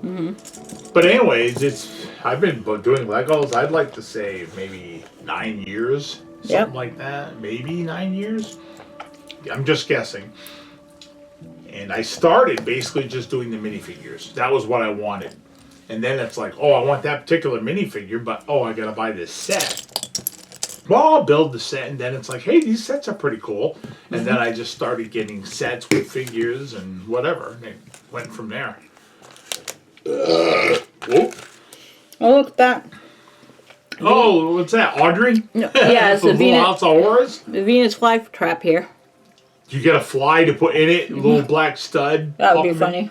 Speaker 2: But anyways, I've been doing Legos, I'd like to say maybe 9 years, something like that. Maybe 9 years. I'm just guessing. And I started basically just doing the minifigures. That was what I wanted. And then it's like, oh, I want that particular minifigure, but oh, I gotta buy this set. Well, I'll build the set, and then it's like, hey, these sets are pretty cool. And then I just started getting sets with figures and whatever. And it went from there. Whoop.
Speaker 1: Oh, look at that.
Speaker 2: Oh, what's that, Audrey?
Speaker 1: No, yeah, it's the
Speaker 2: Venus.
Speaker 1: The Venus flytrap here.
Speaker 2: You get a fly to put in it, a little black stud.
Speaker 1: That would be funny.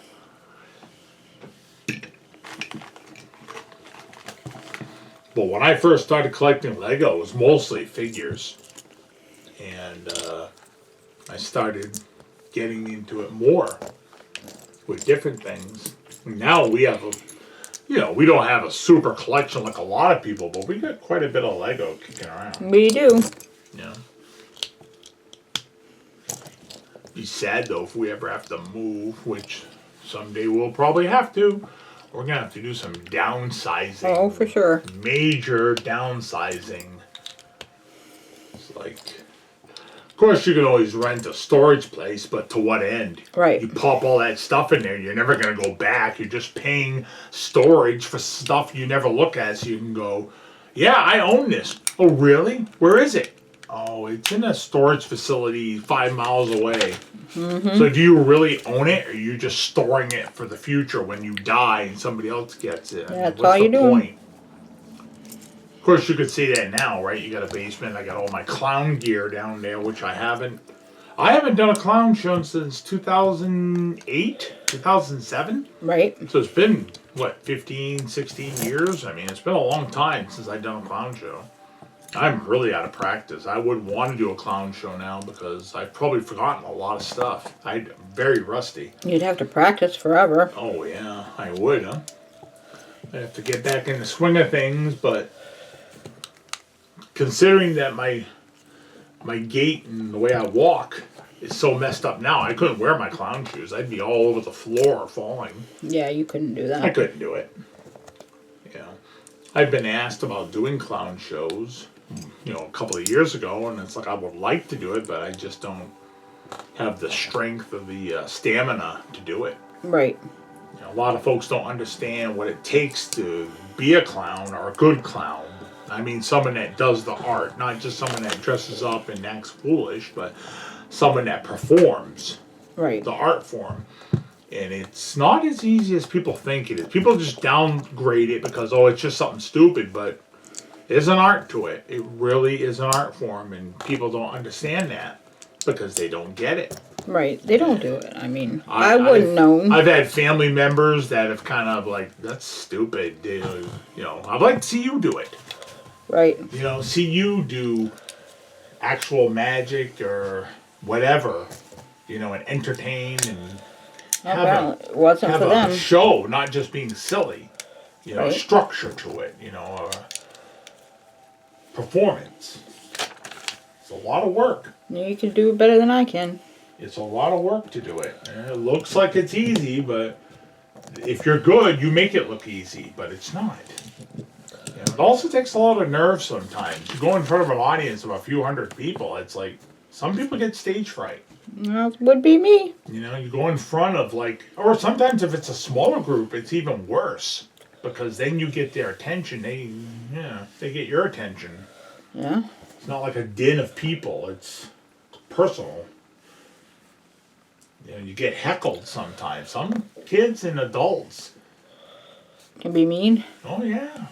Speaker 2: Well, when I first started collecting Lego, it was mostly figures. And I started getting into it more with different things. Now we have we don't have a super collection like a lot of people, but we got quite a bit of Lego kicking around.
Speaker 1: We do.
Speaker 2: Yeah. Be sad though if we ever have to move, which someday we'll probably have to. We're gonna have to do some downsizing.
Speaker 1: Oh, for sure.
Speaker 2: Major downsizing. like, of course, you can always rent a storage place, but to what end?
Speaker 1: Right.
Speaker 2: You pop all that stuff in there, you're never going to go back. You're just paying storage for stuff you never look at, so you can go, yeah, I own this. Oh, really? Where is it? Oh, it's in a storage facility 5 miles away.
Speaker 1: Mm-hmm.
Speaker 2: So do you really own it, or are you just storing it for the future when you die and somebody else gets it?
Speaker 1: That's all you're doing.
Speaker 2: Of course, you could see that now, right? You got a basement. I got all my clown gear down there, which I haven't. I haven't done a clown show since 2008, 2007.
Speaker 1: Right.
Speaker 2: So it's been, what, 15, 16 years? I mean, it's been a long time since I've done a clown show. I'm really out of practice. I wouldn't want to do a clown show now because I've probably forgotten a lot of stuff. I'm very rusty.
Speaker 1: You'd have to practice forever.
Speaker 2: Oh, yeah, I would, huh? I have to get back in the swing of things, but considering that my gait and the way I walk is so messed up now, I couldn't wear my clown shoes. I'd be all over the floor falling.
Speaker 1: Yeah, you couldn't do that.
Speaker 2: I couldn't do it. You know, I've been asked about doing clown shows, you know, a couple of years ago, and it's like I would like to do it, but I just don't have the strength of the stamina to do it.
Speaker 1: Right.
Speaker 2: You know, a lot of folks don't understand what it takes to be a clown or a good clown. I mean, someone that does the art, not just someone that dresses up and acts foolish, but someone that performs
Speaker 1: Right.
Speaker 2: the art form. And it's not as easy as people think it is. People just downgrade it because, oh, it's just something stupid, but there's an art to it. It really is an art form, and people don't understand that because they don't get it.
Speaker 1: Right. They don't do it. I mean, I wouldn't know.
Speaker 2: I've had family members that have kind of like, that's stupid. You know, I'd like to see you do it.
Speaker 1: Right.
Speaker 2: You know, see you do actual magic or whatever, you know, and entertain and
Speaker 1: It wasn't
Speaker 2: have
Speaker 1: for
Speaker 2: a
Speaker 1: them.
Speaker 2: show, not just being silly. You know,
Speaker 1: Right.
Speaker 2: structure to it, you know, performance. It's a lot of work.
Speaker 1: You can do it better than I can.
Speaker 2: It's a lot of work to do it. And it looks like it's easy, but if you're good, you make it look easy, but it's not. You know, it also takes a lot of nerve sometimes. You go in front of an audience of a few hundred people, it's like, some people get stage fright.
Speaker 1: That would be me.
Speaker 2: You know, you go in front of like, or sometimes if it's a smaller group, it's even worse. Because then you get their attention, they get your attention.
Speaker 1: Yeah.
Speaker 2: It's not like a din of people, it's personal. You know, you get heckled sometimes. Some kids and adults.
Speaker 1: Can be mean.
Speaker 2: Oh, yeah.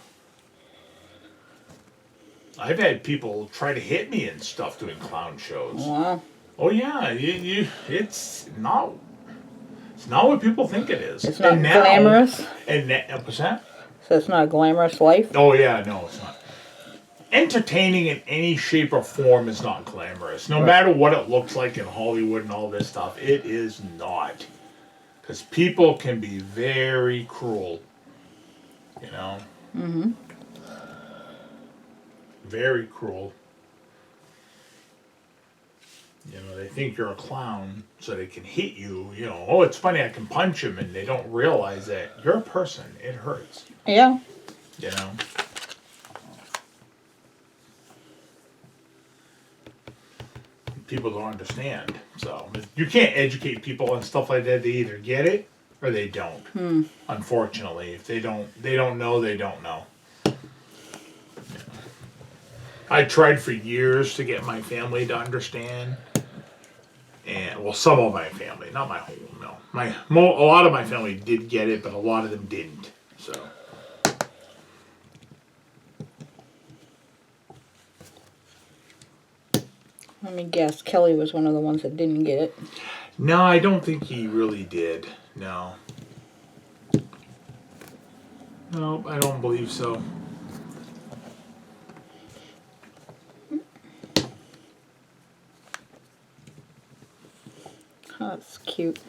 Speaker 2: I've had people try to hit me and stuff doing clown shows.
Speaker 1: Wow.
Speaker 2: Oh, yeah. It's not what people think it is.
Speaker 1: It's not glamorous.
Speaker 2: What's that?
Speaker 1: So it's not a glamorous life.
Speaker 2: Oh, yeah, no, it's not. Entertaining in any shape or form is not glamorous. No matter what it looks like in Hollywood and all this stuff, it is not. Because people can be very cruel. You know?
Speaker 1: Mm-hmm.
Speaker 2: Very cruel. You know, they think you're a clown, so they can hit you. You know, oh, it's funny, I can punch him, and they don't realize that you're a person. It hurts.
Speaker 1: Yeah.
Speaker 2: You know? People don't understand. So you can't educate people on stuff like that. They either get it or they don't. Unfortunately, if they don't know, they don't know. I tried for years to get my family to understand, and well, some of my family, not my whole. No, a lot of my family did get it, but a lot of them didn't. So.
Speaker 1: Let me guess. Kelly was one of the ones that didn't get it.
Speaker 2: No, I don't think he really did. No. No, I don't believe so.
Speaker 1: Oh, that's cute.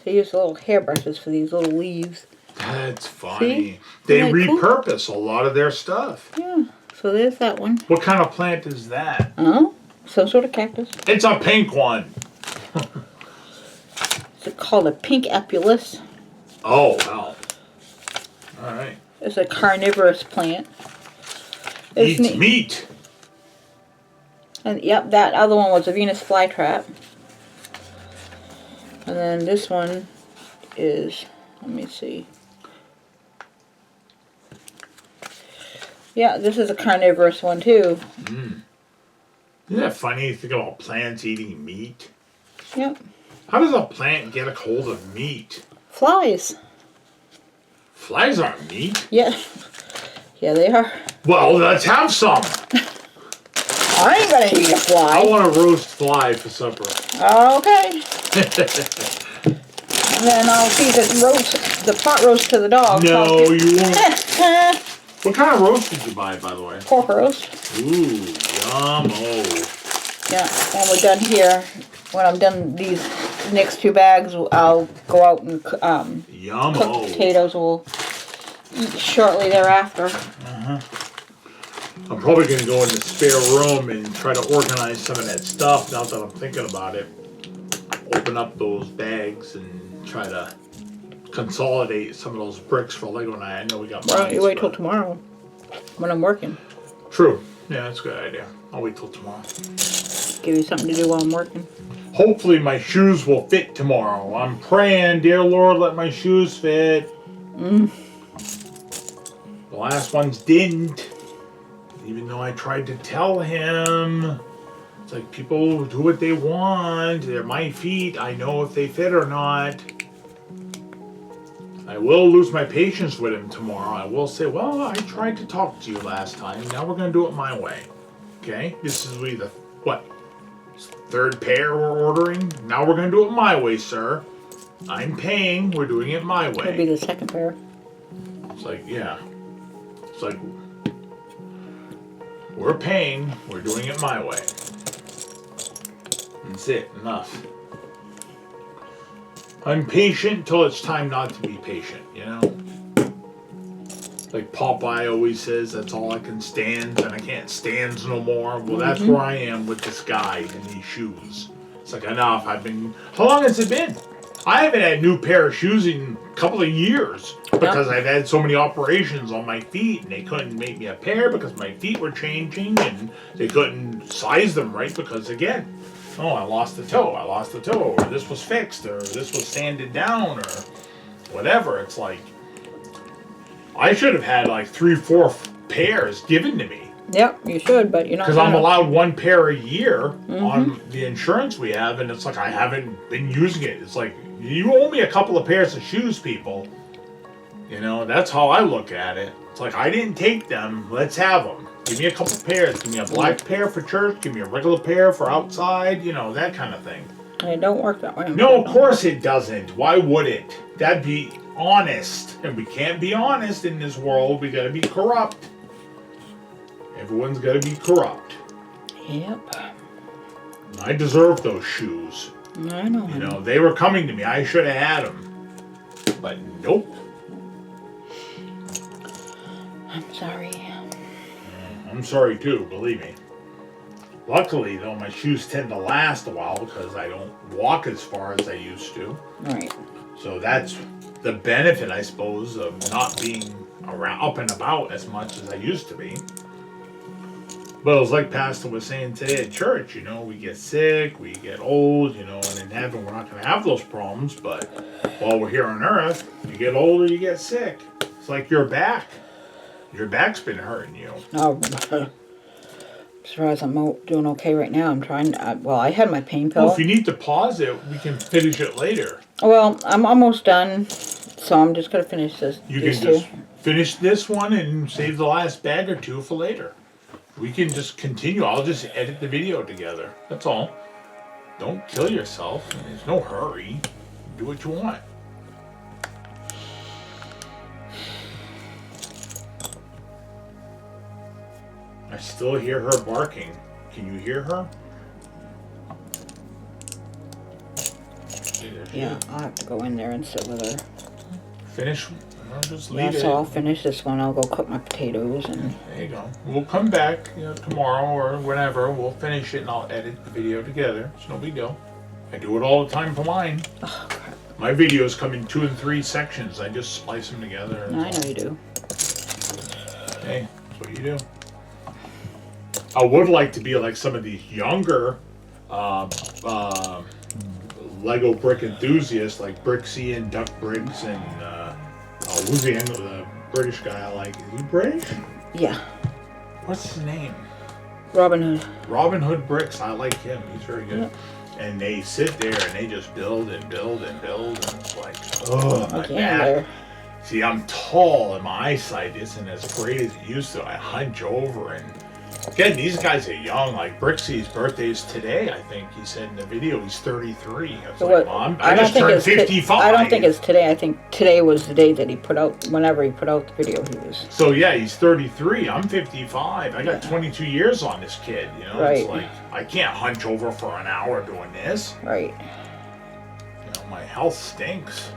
Speaker 1: They use little hairbrushes for these little leaves.
Speaker 2: That's funny.
Speaker 1: See?
Speaker 2: They
Speaker 1: Isn't that cool?
Speaker 2: repurpose a lot of their stuff.
Speaker 1: Yeah. So there's that one.
Speaker 2: What kind of plant is that?
Speaker 1: Oh, some sort of cactus.
Speaker 2: It's a pink one.
Speaker 1: It's called a pink apulus.
Speaker 2: Oh, wow. All right.
Speaker 1: It's a carnivorous plant. It's
Speaker 2: Eats meat.
Speaker 1: And yep, that other one was a Venus flytrap. And then this one is, let me see. Yeah, this is a carnivorous one too.
Speaker 2: Isn't that funny? You think about plants eating meat.
Speaker 1: Yep.
Speaker 2: How does a plant get a hold of meat?
Speaker 1: Flies.
Speaker 2: Flies aren't meat.
Speaker 1: Yeah. Yeah, they are.
Speaker 2: Well, let's have some.
Speaker 1: I ain't gonna eat a fly.
Speaker 2: I want a roast fly for supper.
Speaker 1: Okay. And then I'll feed the pot roast to the dog.
Speaker 2: No, you won't. What kind of roast did you buy, by the way?
Speaker 1: Pork roast.
Speaker 2: Ooh, yum-o.
Speaker 1: Yeah, when we're done here, when I'm done these next 2 bags, I'll go out and cook potatoes. We'll eat shortly thereafter.
Speaker 2: I'm probably going to go in the spare room and try to organize some of that stuff now that I'm thinking about it. Open up those bags and try to consolidate some of those bricks for Lego night. I know we got.
Speaker 1: Why don't you wait till tomorrow when I'm working?
Speaker 2: True. Yeah, that's a good idea. I'll wait till tomorrow.
Speaker 1: Give you something to do while I'm working.
Speaker 2: Hopefully my shoes will fit tomorrow. I'm praying, dear Lord, let my shoes fit. The last ones didn't. Even though I tried to tell him. It's like people do what they want. They're my feet. I know if they fit or not. I will lose my patience with him tomorrow. I will say, well, I tried to talk to you last time. Now we're going to do it my way. Okay? This is the, what, 3rd pair we're ordering? Now we're going to do it my way, sir. I'm paying. We're doing it my way.
Speaker 1: It'll be the 2nd pair.
Speaker 2: It's like, yeah. It's like, we're paying. We're doing it my way. That's it. Enough. I'm patient until it's time not to be patient, you know? Like Popeye always says, that's all I can stand, and I can't stand no more. Well, that's where I am with this guy and these shoes. It's like, enough. How long has it been? I haven't had a new pair of shoes in a couple of years because I've had so many operations on my feet, and they couldn't make me a pair because my feet were changing, and they couldn't size them right because, again, oh, I lost the toe, or this was fixed, or this was sanded down, or whatever. It's like, I should have had like 3-4 pairs given to me.
Speaker 1: Yep, you should, but you're not.
Speaker 2: Because I'm allowed 1 pair a year on the insurance we have, and it's like I haven't been using it. It's like, you owe me a couple of pairs of shoes, people. You know, that's how I look at it. It's like, I didn't take them, let's have them. Give me a couple pairs. Give me a black pair for church. Give me a regular pair for outside. You know, that kind of thing.
Speaker 1: It don't work that way.
Speaker 2: No, of course it doesn't. Why would it? That'd be honest. And we can't be honest in this world. We gotta be corrupt. Everyone's gotta be corrupt.
Speaker 1: Yep.
Speaker 2: I deserve those shoes.
Speaker 1: I know.
Speaker 2: You know, they were coming to me. I should have had them. But nope.
Speaker 1: I'm sorry.
Speaker 2: I'm sorry too, believe me. Luckily, though, my shoes tend to last a while because I don't walk as far as I used to.
Speaker 1: Right.
Speaker 2: So that's the benefit, I suppose, of not being around, up and about as much as I used to be. But it was like Pastor was saying today at church, you know, we get sick, we get old, you know, and in heaven we're not going to have those problems, but while we're here on earth, you get older, you get sick. It's like your back. Your back's been hurting you.
Speaker 1: Oh, as far as I'm doing okay right now, I'm trying to, well, I had my pain pill.
Speaker 2: Well, if you need to pause it, we can finish it later.
Speaker 1: Well, I'm almost done, so I'm just going to finish this.
Speaker 2: You can just finish this one and save the last bag or 2 for later. We can just continue. I'll just edit the video together. That's all. Don't kill yourself. There's no hurry. Do what you want. I still hear her barking. Can you hear her?
Speaker 1: Yeah, I'll have to go in there and sit with her.
Speaker 2: Finish. No, just leave
Speaker 1: Yeah,
Speaker 2: it.
Speaker 1: so I'll finish this one. I'll go cook my potatoes and.
Speaker 2: There you go. We'll come back, you know, tomorrow or whenever. We'll finish it and I'll edit the video together. It's no big deal. I do it all the time for mine.
Speaker 1: Oh, crap.
Speaker 2: My videos come in 2 and 3 sections. I just splice them together.
Speaker 1: I know you do.
Speaker 2: Hey, that's what you do. I would like to be like some of these younger uh, uh, Lego brick enthusiasts, like Brixie and Duck Bricks, and who's the British guy I like? Is he British?
Speaker 1: Yeah.
Speaker 2: What's his name?
Speaker 1: Robin Hood.
Speaker 2: Robin Hood Bricks. I like him. He's very good.
Speaker 1: Yeah.
Speaker 2: And they sit there and they just build and build and build, and it's like, oh, my
Speaker 1: Again,
Speaker 2: back. See, I'm tall and my eyesight isn't as great as it used to. I hunch over, and again, these guys are young. Like Brixie's birthday is today, I think. He said in the video he's 33. I was like, Mom, I just turned 55.
Speaker 1: I don't think it's today. I think today was the day that he put out, whenever he put out the video, he was.
Speaker 2: So yeah, he's 33. I'm 55. I got 22 years on this kid. You know,
Speaker 1: Right.
Speaker 2: It's like I can't hunch over for an hour doing this.
Speaker 1: Right.
Speaker 2: You know, my health stinks.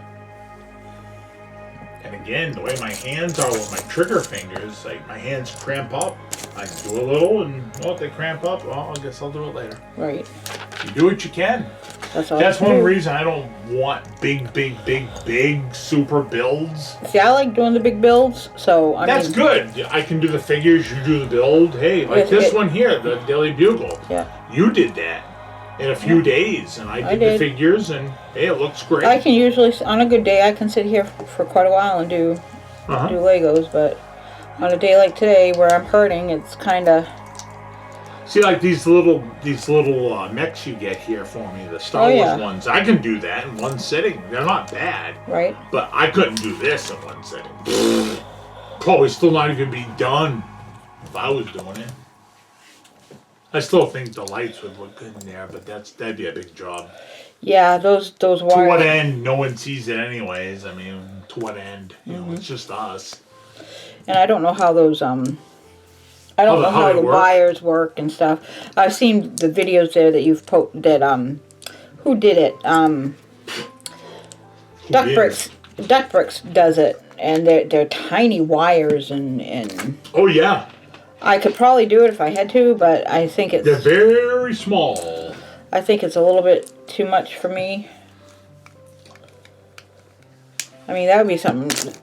Speaker 2: And again, the way my hands are with my trigger fingers, like my hands cramp up. I do a little, and if they cramp up, well, I guess I'll do it later.
Speaker 1: Right.
Speaker 2: You do what you can.
Speaker 1: That's all.
Speaker 2: That's one reason I don't want big super builds.
Speaker 1: See, I like doing the big builds, so I
Speaker 2: That's
Speaker 1: mean,
Speaker 2: good. I can do the figures, you do the build. Hey, like this one here, the Daily Bugle.
Speaker 1: Yeah.
Speaker 2: You did that in a few days, and I did the figures, and hey, it looks great.
Speaker 1: I can usually, on a good day, I can sit here for quite a while and do Legos, but on a day like today where I'm hurting, it's kind of.
Speaker 2: See, like these little mechs you get here for me, the Star Wars ones. I can do that in one sitting. They're not bad.
Speaker 1: Right.
Speaker 2: But I couldn't do this in one sitting. Probably still not even be done if I was doing it. I still think the lights would look good in there, but that'd be a big job.
Speaker 1: Yeah, those wires.
Speaker 2: To what end? No one sees it anyways. I mean, to what end? You know, it's just us.
Speaker 1: And I don't know how those I don't know how the wires work and stuff. I've seen the videos there that you've posted. That who did it? Duck Bricks does it, and they're tiny wires and.
Speaker 2: Oh yeah.
Speaker 1: I could probably do it if I had to, but I think it's.
Speaker 2: They're very small.
Speaker 1: I think it's a little bit too much for me. I mean, that would be something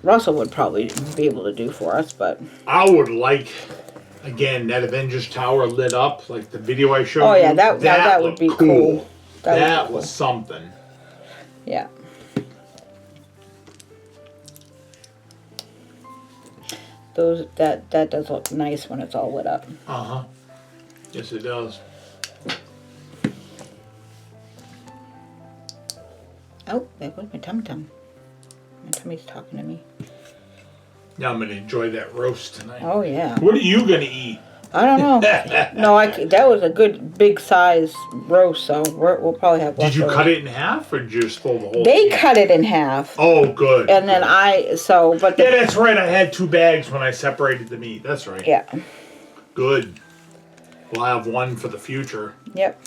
Speaker 1: Russell would probably be able to do for us, but...
Speaker 2: I would like, again, that Avengers Tower lit up, like the video I showed you.
Speaker 1: Oh, yeah, that would be cool.
Speaker 2: That was something.
Speaker 1: Yeah. That does look nice when it's all lit up.
Speaker 2: Uh-huh. Yes, it does.
Speaker 1: Oh, there goes my tum-tum. My tummy's talking to me.
Speaker 2: Now I'm going to enjoy that roast tonight.
Speaker 1: Oh, yeah.
Speaker 2: What are you going to eat?
Speaker 1: I don't know. No, that was a good big size roast, so we'll probably have leftovers.
Speaker 2: Did you cut it in half, or did you just fold the whole
Speaker 1: They
Speaker 2: thing?
Speaker 1: cut it in half.
Speaker 2: Oh, good.
Speaker 1: And then but...
Speaker 2: Yeah, that's right. I had 2 bags when I separated the meat. That's right.
Speaker 1: Yeah.
Speaker 2: Good. We'll have one for the future.
Speaker 1: Yep.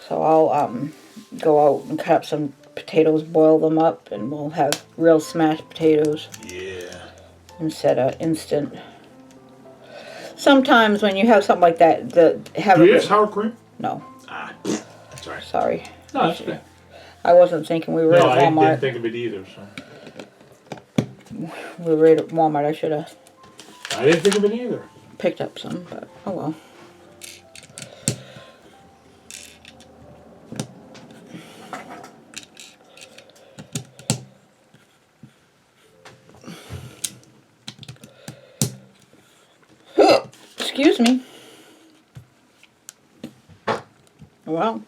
Speaker 1: So I'll go out and cut up some potatoes, boil them up, and we'll have real smashed potatoes.
Speaker 2: Yeah.
Speaker 1: Instead of instant. Sometimes when you have something like that,
Speaker 2: Do you have sour cream?
Speaker 1: No.
Speaker 2: Ah, that's right.
Speaker 1: Sorry.
Speaker 2: No, that's okay.
Speaker 1: I wasn't thinking we were at Walmart.
Speaker 2: I didn't think of it either. So.
Speaker 1: We were at Walmart. I should have
Speaker 2: I didn't think of it either.
Speaker 1: picked up some, but oh well. Excuse me. Well.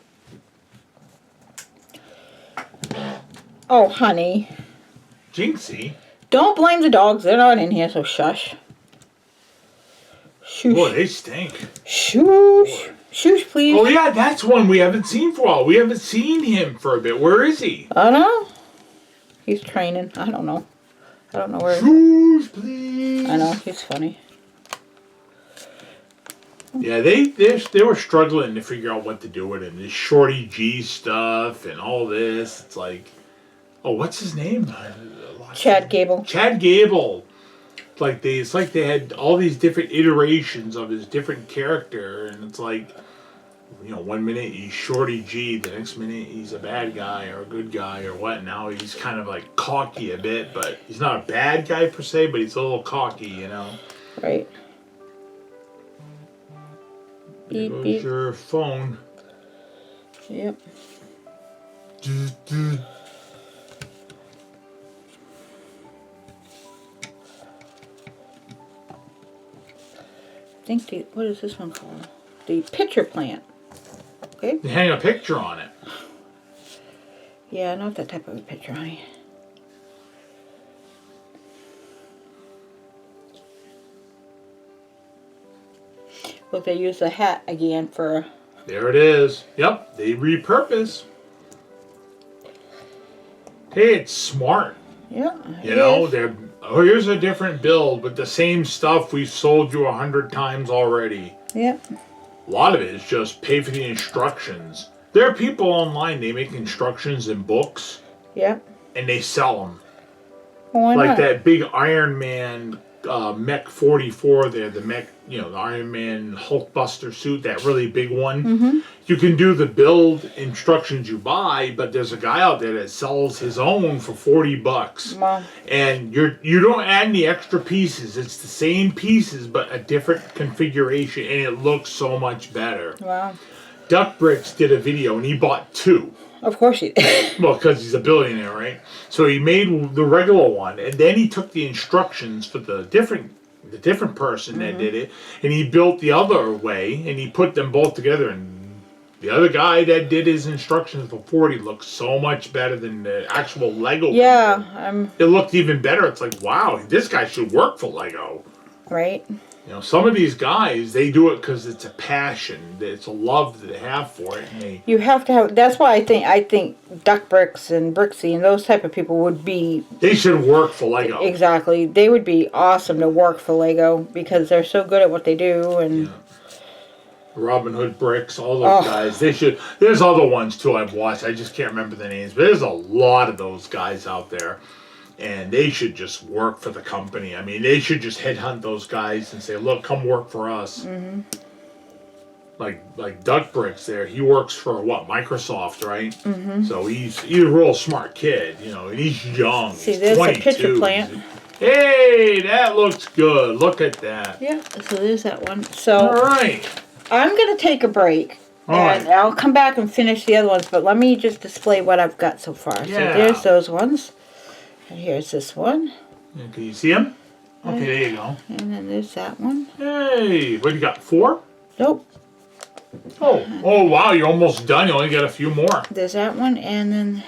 Speaker 1: Oh, honey.
Speaker 2: Jinxie?
Speaker 1: Don't blame the dogs. They're not in here, so shush. Shoosh.
Speaker 2: Boy, they stink.
Speaker 1: Shush. Shush, please.
Speaker 2: Oh, yeah, that's one we haven't seen for a while. We haven't seen him for a bit. Where is he?
Speaker 1: I don't know. He's training. I don't know. I don't know where.
Speaker 2: Shush, please.
Speaker 1: I know. He's funny.
Speaker 2: Yeah, they were struggling to figure out what to do with him. This Shorty G stuff and all this. It's like, oh, what's his name?
Speaker 1: Chad Gable.
Speaker 2: Chad Gable. It's like they had all these different iterations of his different character, and it's like, you know, 1 minute he's Shorty G, the next minute he's a bad guy or a good guy or what. Now he's kind of like cocky a bit, but he's not a bad guy per se, but he's a little cocky, you know.
Speaker 1: Right. Beep,
Speaker 2: goes
Speaker 1: beep.
Speaker 2: your phone.
Speaker 1: Yep. I think the, what is this one called? The pitcher plant. Okay.
Speaker 2: You hang a picture on it.
Speaker 1: Yeah, not that type of a picture, honey. Look, they use the hat again for...
Speaker 2: There it is. Yep, they repurpose. Hey, it's smart.
Speaker 1: Yeah,
Speaker 2: You know, they're... Oh, here's a different build with the same stuff we've sold you 100 times already.
Speaker 1: Yep.
Speaker 2: A lot of it is just pay for the instructions. There are people online, they make instructions in books.
Speaker 1: Yep.
Speaker 2: And they sell them.
Speaker 1: Well, why
Speaker 2: Like
Speaker 1: not?
Speaker 2: that big Iron Man Mech 44 there, the Mech, you know, the Iron Man Hulkbuster suit, that really big one.
Speaker 1: Mm-hmm.
Speaker 2: You can do the build instructions you buy, but there's a guy out there that sells his own for $40.
Speaker 1: Wow.
Speaker 2: And you don't add any extra pieces. It's the same pieces, but a different configuration, and it looks so much better.
Speaker 1: Wow.
Speaker 2: Duck Bricks did a video, and he bought 2.
Speaker 1: Of course he did.
Speaker 2: Well, because he's a billionaire, right? So he made the regular one, and then he took the instructions for the different person that did it, and he built the other way, and he put them both together. And the other guy that did his instructions for 40 looks so much better than the actual Lego.
Speaker 1: Yeah,
Speaker 2: people. It looked even better. It's like, wow, this guy should work for Lego.
Speaker 1: Right.
Speaker 2: You know, some of these guys, they do it because it's a passion, it's a love that they have for it. And
Speaker 1: You have to have. That's why I think Duck Bricks and Brixie and those type of people would be
Speaker 2: they should work for Lego.
Speaker 1: exactly. They would be awesome to work for Lego because they're so good at what they do. And
Speaker 2: Yeah. Robin Hood Bricks, all those guys. They should. There's other ones too I've watched. I just can't remember the names, but there's a lot of those guys out there. And they should just work for the company. I mean, they should just headhunt those guys and say, "Look, come work for us." Mm-hmm. Like Duck Bricks, there, he works for what, Microsoft, right? Mm-hmm. So he's a real smart kid, you know, and he's young.
Speaker 1: see,
Speaker 2: he's
Speaker 1: there's
Speaker 2: 22.
Speaker 1: a pitcher plant.
Speaker 2: Hey, that looks good. Look at that.
Speaker 1: Yeah. So there's that one. So
Speaker 2: All right.
Speaker 1: I'm gonna take a break.
Speaker 2: All
Speaker 1: And
Speaker 2: right.
Speaker 1: I'll come back and finish the other ones, but let me just display what I've got so far.
Speaker 2: Yeah.
Speaker 1: So there's those ones. And here's this one.
Speaker 2: Yeah, can you see him? Okay, there you go.
Speaker 1: And then there's that one.
Speaker 2: Hey, what do you got? 4?
Speaker 1: Nope.
Speaker 2: Oh, wow, you're almost done. You only got a few more.
Speaker 1: There's that one and then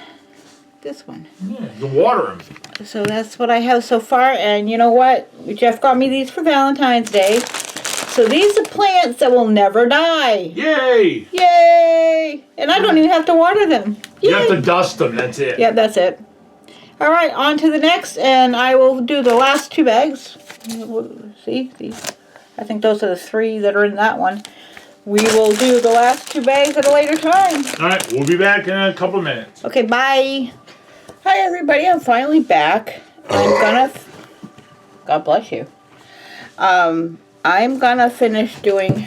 Speaker 1: this one.
Speaker 2: Yeah, you can water them.
Speaker 1: So that's what I have so far. And you know what? Jeff got me these for Valentine's Day. So these are plants that will never die.
Speaker 2: Yay!
Speaker 1: Yay! And I don't even have to water them. Yay.
Speaker 2: You have to dust them, that's it.
Speaker 1: Yeah, that's it. All right, on to the next, and I will do the last 2 bags. See, I think those are the 3 that are in that one. We will do the last 2 bags at a later time.
Speaker 2: All right, we'll be back in a couple of minutes.
Speaker 1: Okay, bye. Hi, everybody. I'm finally back. I'm gonna. God bless you. I'm gonna finish doing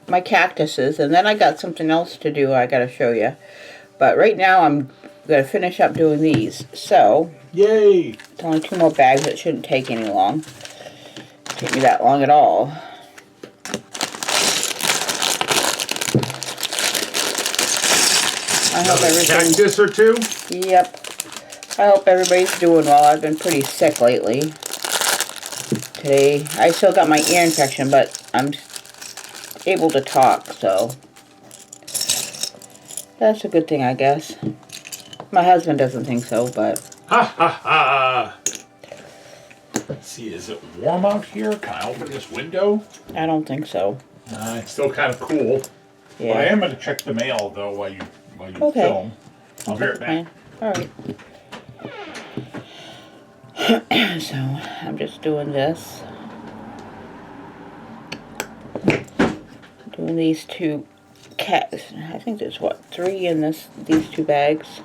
Speaker 1: my cactuses, and then I got something else to do. I gotta show you. But right now, I'm gonna finish up doing these. So.
Speaker 2: Yay!
Speaker 1: It's only 2 more bags. It shouldn't take any long. Take me that long at all. I hope everything's...
Speaker 2: Cactus or 2?
Speaker 1: Yep. I hope everybody's doing well. I've been pretty sick lately. Today, I still got my ear infection, but I'm able to talk, so... That's a good thing, I guess. My husband doesn't think so, but...
Speaker 2: Ha ha ha! Let's see, is it warm out here? Can I open this window?
Speaker 1: I don't think so.
Speaker 2: It's still kind of cool.
Speaker 1: Yeah.
Speaker 2: Well, I am going to check the mail, though, while you
Speaker 1: Okay.
Speaker 2: film. I'll be right back.
Speaker 1: Alright. So, I'm just doing this. Doing these 2 cats. I think there's, what, 3 in these 2 bags.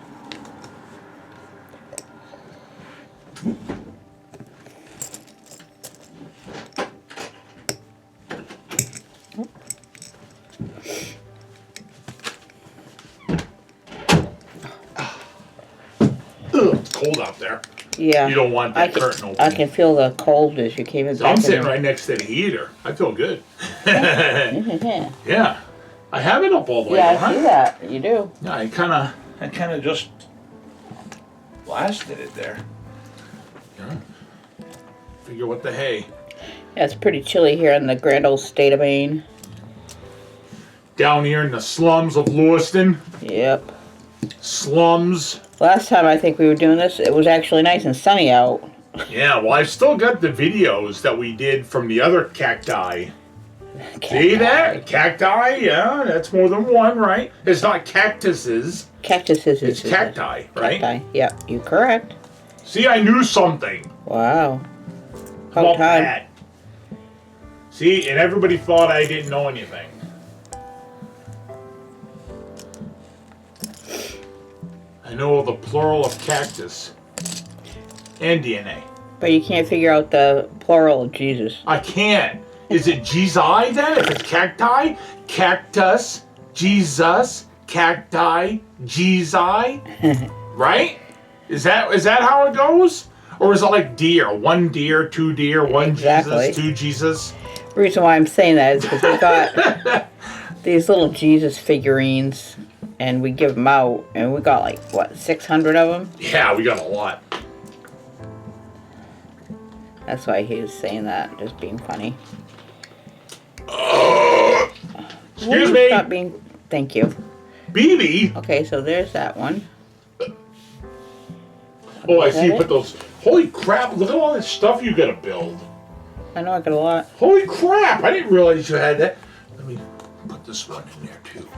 Speaker 2: It's cold out there.
Speaker 1: Yeah.
Speaker 2: You don't want that curtain open.
Speaker 1: I can feel the cold as you came in.
Speaker 2: So I'm sitting right next to the heater. I feel good.
Speaker 1: Yeah.
Speaker 2: Yeah. I have it up all the way.
Speaker 1: Yeah, I see that. You do.
Speaker 2: Yeah, I kind of just blasted it there. Yeah. Figure what the hey.
Speaker 1: Yeah, it's pretty chilly here in the grand old state of Maine.
Speaker 2: Down here in the slums of Lewiston.
Speaker 1: Yep.
Speaker 2: Slums.
Speaker 1: Last time I think we were doing this, it was actually nice and sunny out.
Speaker 2: Yeah, well, I've still got the videos that we did from the other cacti. See that? Cacti, yeah, that's more than one, right? It's not cactuses.
Speaker 1: Cactuses.
Speaker 2: It's cacti, right?
Speaker 1: Cacti. Yep, you correct.
Speaker 2: See, I knew something.
Speaker 1: Wow.
Speaker 2: About that. See, and everybody thought I didn't know anything. I know the plural of cactus and DNA.
Speaker 1: But you can't figure out the plural of Jesus.
Speaker 2: I can't. Is it Jesus then? If it's cacti, cactus, Jesus, cacti, Jesus, right? Is that how it goes? Or is it like deer? One deer, two deer, one
Speaker 1: exactly.
Speaker 2: Jesus, two Jesus?
Speaker 1: The reason why I'm saying that is because we got these little Jesus figurines, and we give them out, and we got like, what, 600 of them?
Speaker 2: Yeah, we got a lot.
Speaker 1: That's why he was saying that, just being funny.
Speaker 2: Excuse me.
Speaker 1: Stop being. Thank you.
Speaker 2: BB.
Speaker 1: Okay, so there's that one.
Speaker 2: Oh, I see. You put those. Holy crap! Look at all this stuff you got to build.
Speaker 1: I know I got a lot.
Speaker 2: Holy crap! I didn't realize you had that. Let me put this one in there too.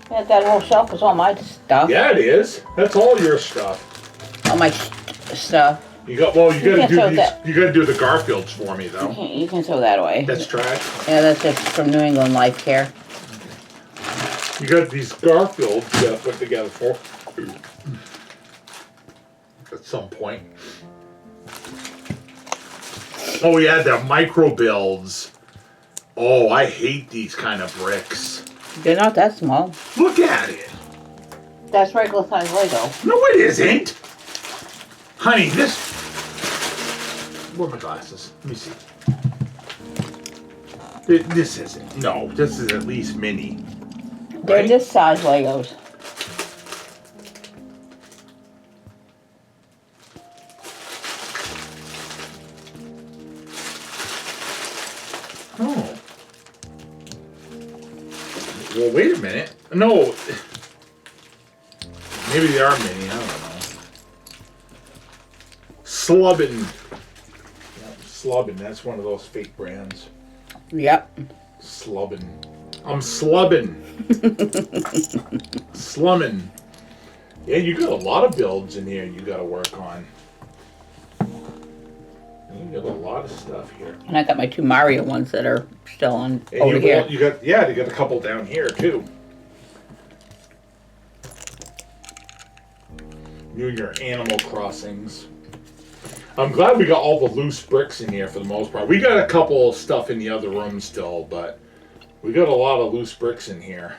Speaker 1: Yeah, that whole shelf is all my stuff.
Speaker 2: Yeah, it is. That's all your stuff.
Speaker 1: All my stuff.
Speaker 2: You got. Well, you got to do these.
Speaker 1: That.
Speaker 2: You got to do the Garfields for me, though.
Speaker 1: You can throw that away.
Speaker 2: That's trash.
Speaker 1: Yeah, that's just from New England Life Care.
Speaker 2: You got these Garfields you got to put together for. At some point. Oh yeah, the micro builds. Oh, I hate these kind of bricks.
Speaker 1: They're not that small.
Speaker 2: Look at it.
Speaker 1: That's regular size Lego.
Speaker 2: No, it isn't. Honey, this. Where are my glasses? Let me see. This isn't. No, this is at least mini.
Speaker 1: They're
Speaker 2: Right?
Speaker 1: this size Legos.
Speaker 2: Oh. Well, wait a minute. No. Maybe they are mini. I don't know. Slubbin. Yeah, Slubbin. That's one of those fake brands.
Speaker 1: Yep.
Speaker 2: Slubbin. I'm slubbin. Slumming. Yeah, you got a lot of builds in here you got to work on. You got a lot of stuff here.
Speaker 1: And I got my 2 Mario ones that are still on
Speaker 2: And
Speaker 1: over here.
Speaker 2: You got, yeah, they got a couple down here too. Your Animal Crossings. I'm glad we got all the loose bricks in here for the most part. We got a couple stuff in the other room still, but we got a lot of loose bricks in here.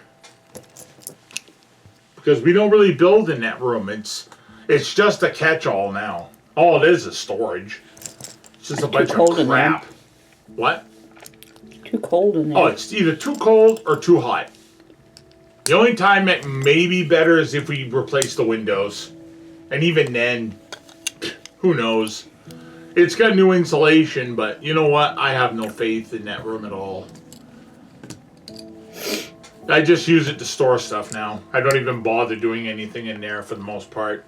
Speaker 2: Because we don't really build in that room. It's just a catch-all now. All it is storage. It's just a bunch of crap. What?
Speaker 1: Too cold in there.
Speaker 2: Oh, it's either too cold or too hot. The only time it may be better is if we replace the windows. And even then, who knows? It's got new insulation, but you know what? I have no faith in that room at all. I just use it to store stuff now. I don't even bother doing anything in there for the most part.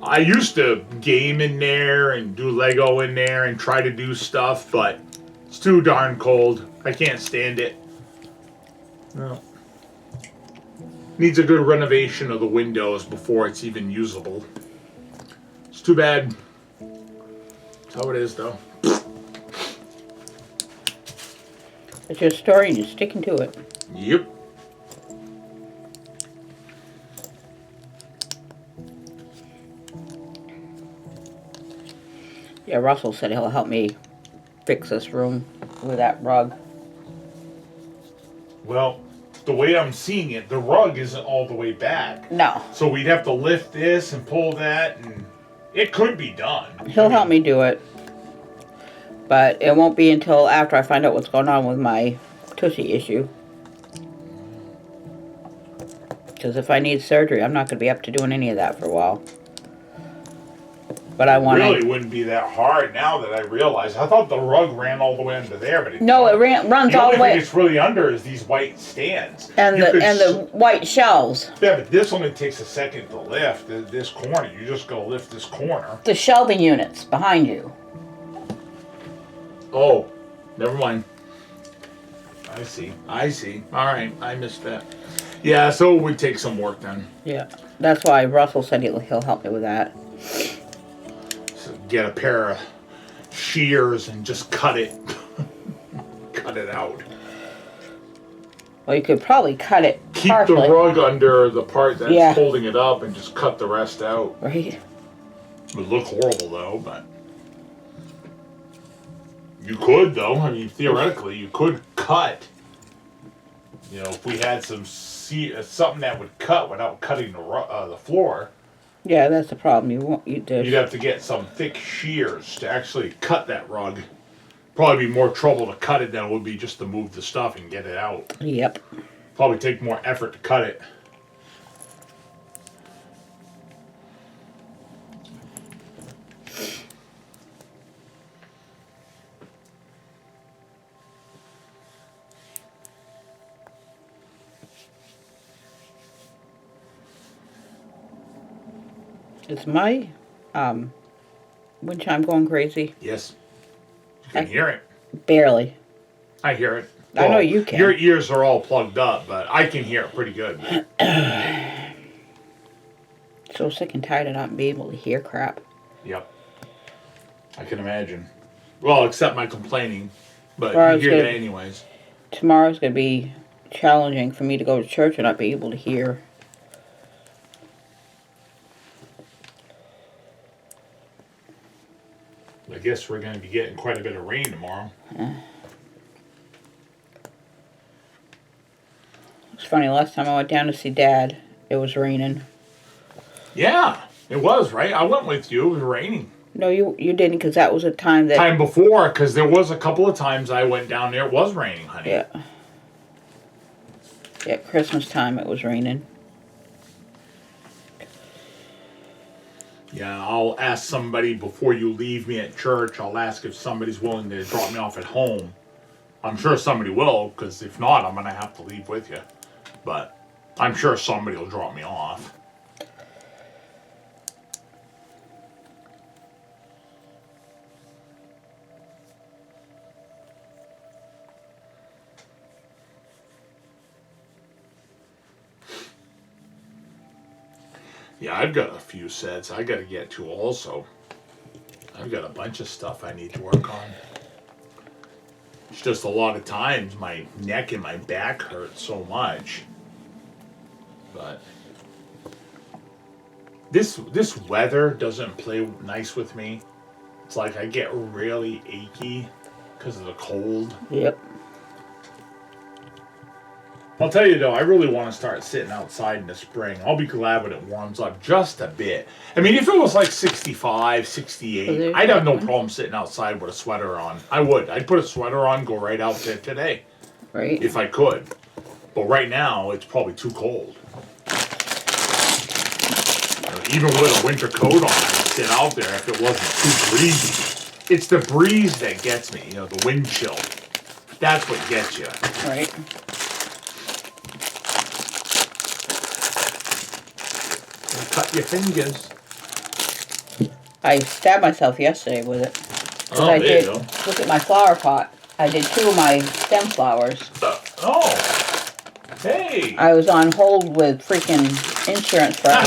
Speaker 2: I used to game in there and do Lego in there and try to do stuff, but it's too darn cold. I can't stand it. No. Needs a good renovation of the windows before it's even usable. It's too bad. That's how it is, though.
Speaker 1: It's your story and you're sticking to it.
Speaker 2: Yep.
Speaker 1: Yeah, Russell said he'll help me fix this room with that rug.
Speaker 2: Well, the way I'm seeing it, the rug isn't all the way back.
Speaker 1: No.
Speaker 2: So we'd have to lift this and pull that, and it could be done.
Speaker 1: He'll help me do it. But it won't be until after I find out what's going on with my Tussie issue. Because if I need surgery, I'm not going to be up to doing any of that for a while. But I want
Speaker 2: Really wouldn't be that hard now that I realize. I thought the rug ran all the way under there, but
Speaker 1: No, it runs all the
Speaker 2: only
Speaker 1: way.
Speaker 2: thing it's really under is these white stands.
Speaker 1: And the white shelves.
Speaker 2: Yeah, but this only takes a second to lift. This corner, you just go lift this corner.
Speaker 1: The shelving units behind you.
Speaker 2: Oh, never mind. I see. All right, I missed that. Yeah, so it would take some work then.
Speaker 1: Yeah, that's why Russell said he'll help me with that.
Speaker 2: So get a pair of shears and just cut it. Cut it out.
Speaker 1: Well, you could probably cut it
Speaker 2: Keep
Speaker 1: partially.
Speaker 2: the rug under the part that's holding it up and just cut the rest out.
Speaker 1: Right.
Speaker 2: It would look horrible though, but you could though. I mean, theoretically, you could cut. You know, if we had something that would cut without cutting the floor.
Speaker 1: Yeah, that's the problem. You'd
Speaker 2: have to get some thick shears to actually cut that rug. Probably be more trouble to cut it than it would be just to move the stuff and get it out.
Speaker 1: Yep.
Speaker 2: Probably take more effort to cut it.
Speaker 1: Is my wind chime going crazy?
Speaker 2: Yes. You can hear it.
Speaker 1: Barely.
Speaker 2: I hear it.
Speaker 1: I know you can.
Speaker 2: Your ears are all plugged up, but I can hear it pretty good.
Speaker 1: So sick and tired of not being able to hear crap.
Speaker 2: Yep. I can imagine. Well, except my complaining, but you hear that anyways.
Speaker 1: Tomorrow's going to be challenging for me to go to church and not be able to hear.
Speaker 2: I guess we're going to be getting quite a bit of rain tomorrow.
Speaker 1: It's funny, last time I went down to see Dad, it was raining.
Speaker 2: Yeah, it was, right? I went with you. It was raining.
Speaker 1: No, you didn't, because that was a time that...
Speaker 2: Time before, because there was a couple of times I went down there. It was raining, honey.
Speaker 1: Yeah. Yeah, Christmas time it was raining.
Speaker 2: Yeah, I'll ask somebody before you leave me at church. I'll ask if somebody's willing to drop me off at home. I'm sure somebody will, because if not, I'm going to have to leave with you. But I'm sure somebody will drop me off. Yeah, I've got a few sets I got to get to also. I've got a bunch of stuff I need to work on. It's just a lot of times my neck and my back hurt so much. But this weather doesn't play nice with me. It's like I get really achy because of the cold.
Speaker 1: Yep.
Speaker 2: I'll tell you though, I really want to start sitting outside in the spring. I'll be glad when it warms up just a bit. I mean, if it was like 65, 68, I'd have no problem sitting outside with a sweater on. I would. I'd put a sweater on, go right out there today.
Speaker 1: Right.
Speaker 2: If I could. But right now, it's probably too cold. Even with a winter coat on, I'd sit out there if it wasn't too breezy. It's the breeze that gets me, the wind chill. That's what gets you.
Speaker 1: Right.
Speaker 2: Cut your fingers.
Speaker 1: I stabbed myself yesterday with it.
Speaker 2: Oh, there you go.
Speaker 1: Look at my flower pot. I did 2 of my stem flowers.
Speaker 2: Hey.
Speaker 1: I was on hold with freaking insurance forever.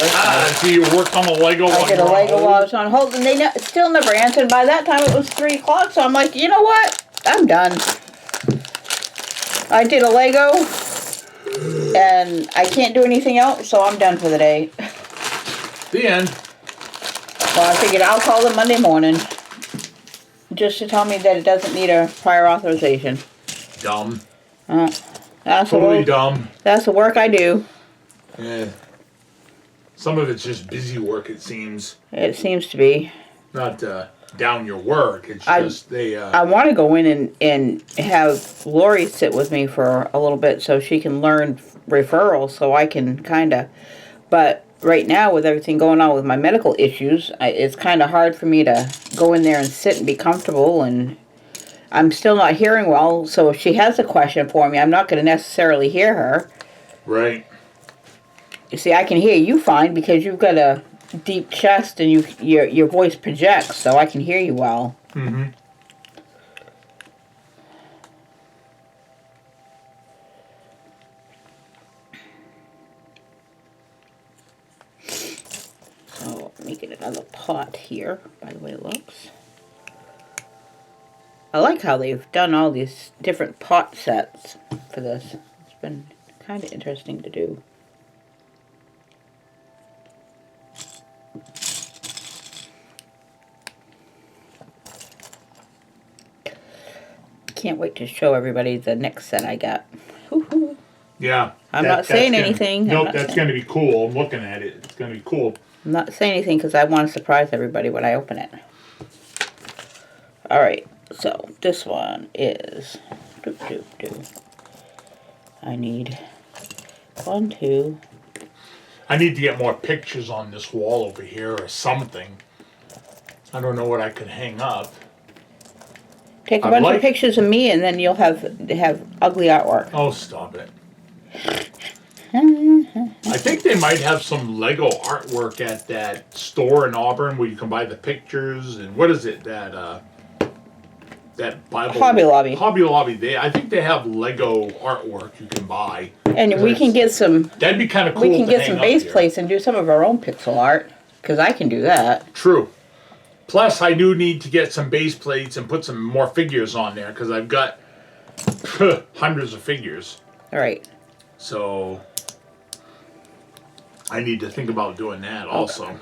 Speaker 2: So you worked on a Lego
Speaker 1: I did a Lego while I was on hold, and they still never answered. By that time, it was 3 o'clock, so I'm like, you know what? I'm done. I did a Lego, and I can't do anything else, so I'm done for the day.
Speaker 2: The end.
Speaker 1: Well, I figured I'll call them Monday morning, just to tell me that it doesn't need a prior authorization.
Speaker 2: Dumb.
Speaker 1: That's
Speaker 2: Totally dumb.
Speaker 1: That's the work I do.
Speaker 2: Yeah. Some of it's just busy work, it seems.
Speaker 1: It seems to be.
Speaker 2: Not down your work. It's just they.
Speaker 1: I want to go in and have Lori sit with me for a little bit so she can learn referrals, so I can kind of. But right now, with everything going on with my medical issues, it's kind of hard for me to go in there and sit and be comfortable, and I'm still not hearing well. So if she has a question for me, I'm not going to necessarily hear her.
Speaker 2: Right.
Speaker 1: You see, I can hear you fine because you've got a deep chest and your voice projects, so I can hear you well.
Speaker 2: Mm-hmm.
Speaker 1: So let me get another pot here, by the way it looks. I like how they've done all these different pot sets for this. It's been kind of interesting to do. Can't wait to show everybody the next set I got. Woo-hoo.
Speaker 2: Yeah.
Speaker 1: I'm not saying anything.
Speaker 2: Nope, that's going to be cool. I'm looking at it. It's going to be cool.
Speaker 1: I'm not saying anything because I want to surprise everybody when I open it. Alright, so this one is... I need 1, 2...
Speaker 2: I need to get more pictures on this wall over here or something. I don't know what I could hang up.
Speaker 1: Take a bunch of pictures of me and then you'll have ugly artwork.
Speaker 2: Oh, stop it. I think they might have some Lego artwork at that store in Auburn where you can buy the pictures and what is it that Bible
Speaker 1: Hobby Lobby.
Speaker 2: Hobby Lobby. I think they have Lego artwork you can buy.
Speaker 1: And we can get some.
Speaker 2: That'd be kind of cool.
Speaker 1: We can get some base plates and do some of our own pixel art because I can do that.
Speaker 2: True. Plus, I do need to get some base plates and put some more figures on there because I've got hundreds of figures.
Speaker 1: All right.
Speaker 2: So I need to think about doing that also.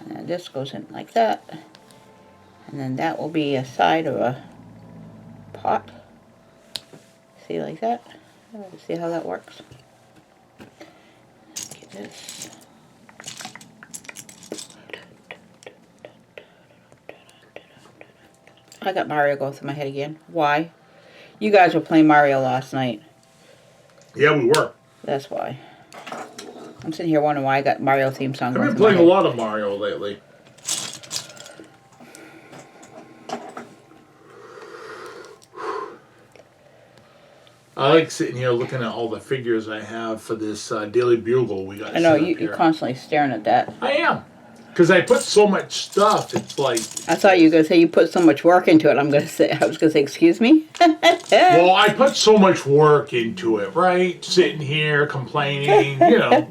Speaker 1: And this goes in like that. And then that will be a side of a pot. See, like that? See how that works? Get this. I got Mario going through my head again. Why? You guys were playing Mario last night.
Speaker 2: Yeah, we were.
Speaker 1: That's why. I'm sitting here wondering why I got Mario theme song going
Speaker 2: I've been
Speaker 1: through my
Speaker 2: playing
Speaker 1: head.
Speaker 2: a lot of Mario lately. I like sitting here looking at all the figures I have for this Daily Bugle we got.
Speaker 1: I know,
Speaker 2: set up
Speaker 1: you're
Speaker 2: here.
Speaker 1: constantly staring at that.
Speaker 2: I am. Because I put so much stuff, it's like...
Speaker 1: I thought you were going to say you put so much work into it. I was going to say, excuse me?
Speaker 2: Well, I put so much work into it, right? Sitting here, complaining, you know.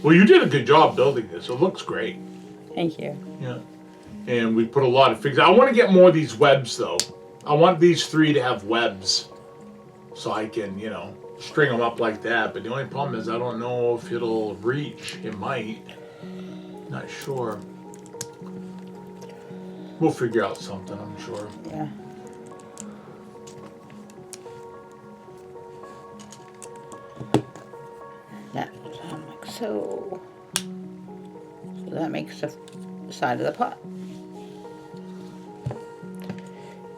Speaker 2: Well, you did a good job building this. It looks great.
Speaker 1: Thank you.
Speaker 2: Yeah. And we put a lot of figures. I want to get more of these webs, though. I want these 3 to have webs. So I can, you know, string them up like that. But the only problem is I don't know if it'll reach. It might. Not sure. We'll figure out something, I'm sure.
Speaker 1: Yeah. That goes on like so. So that makes the side of the pot.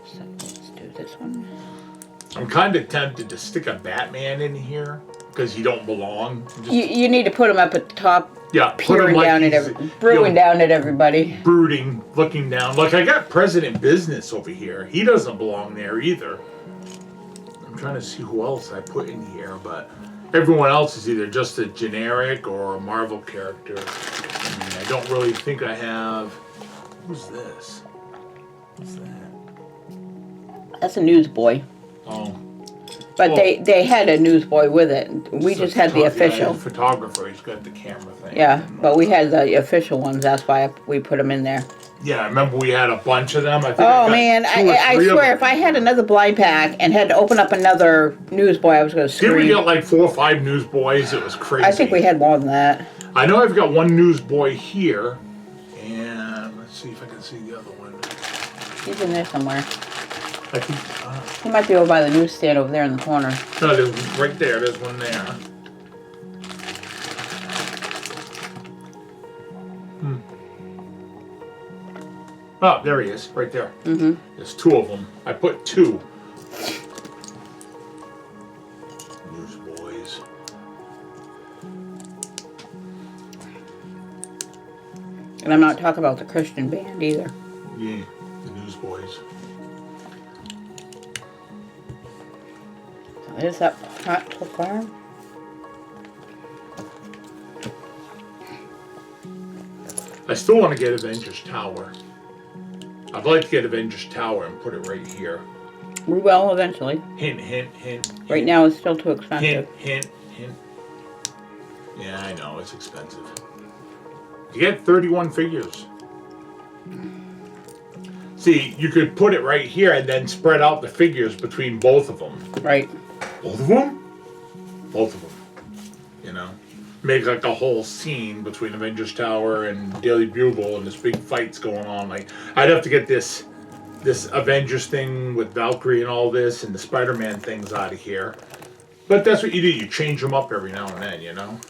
Speaker 1: So let's do this one.
Speaker 2: I'm kind of tempted to stick a Batman in here because you don't belong. Just,
Speaker 1: You need to put them up at the top.
Speaker 2: yeah, put him
Speaker 1: Peering
Speaker 2: like
Speaker 1: down at
Speaker 2: he's,
Speaker 1: brewing down at everybody.
Speaker 2: brooding, looking down. Like I got President Business over here. He doesn't belong there either. I'm trying to see who else I put in here, but everyone else is either just a generic or a Marvel character. I mean, I don't really think I have. Who's this? What's that?
Speaker 1: That's a newsboy.
Speaker 2: Oh.
Speaker 1: But they had a newsboy with it. We just had the official.
Speaker 2: Yeah, photographer. He's got the camera thing.
Speaker 1: Yeah, but we had the official ones. That's why we put them in there.
Speaker 2: Yeah, I remember we had a bunch of them. I think
Speaker 1: Oh man, I swear, if I had another blind pack and had to open up another newsboy, I was going to scream.
Speaker 2: Did we get like 4 or 5 newsboys? It was crazy.
Speaker 1: I think we had more than that.
Speaker 2: I know I've got one newsboy here, and let's see if I can see the other one.
Speaker 1: He's in there somewhere.
Speaker 2: I think.
Speaker 1: He might be over by the newsstand over there in the corner.
Speaker 2: No, there's right there. There's one there. Oh, there he is, right there.
Speaker 1: Mm-hmm.
Speaker 2: There's 2 of them. I put 2. Newsboys.
Speaker 1: And I'm not talking about the Christian band either.
Speaker 2: Yeah, the Newsboys.
Speaker 1: Is that hot so far?
Speaker 2: I still want to get Avengers Tower. I'd like to get Avengers Tower and put it right here.
Speaker 1: We will eventually.
Speaker 2: Hint, hint, hint.
Speaker 1: Right now it's still too expensive.
Speaker 2: Hint, hint, hint. Yeah, I know, it's expensive. You get 31 figures. See, you could put it right here and then spread out the figures between both of them.
Speaker 1: Right.
Speaker 2: Both of them? Both of them. You know? Make like a whole scene between Avengers Tower and Daily Bugle and this big fight's going on. Like, I'd have to get this Avengers thing with Valkyrie and all this and the Spider-Man things out of here. But that's what you do. You change them up every now and then, you know?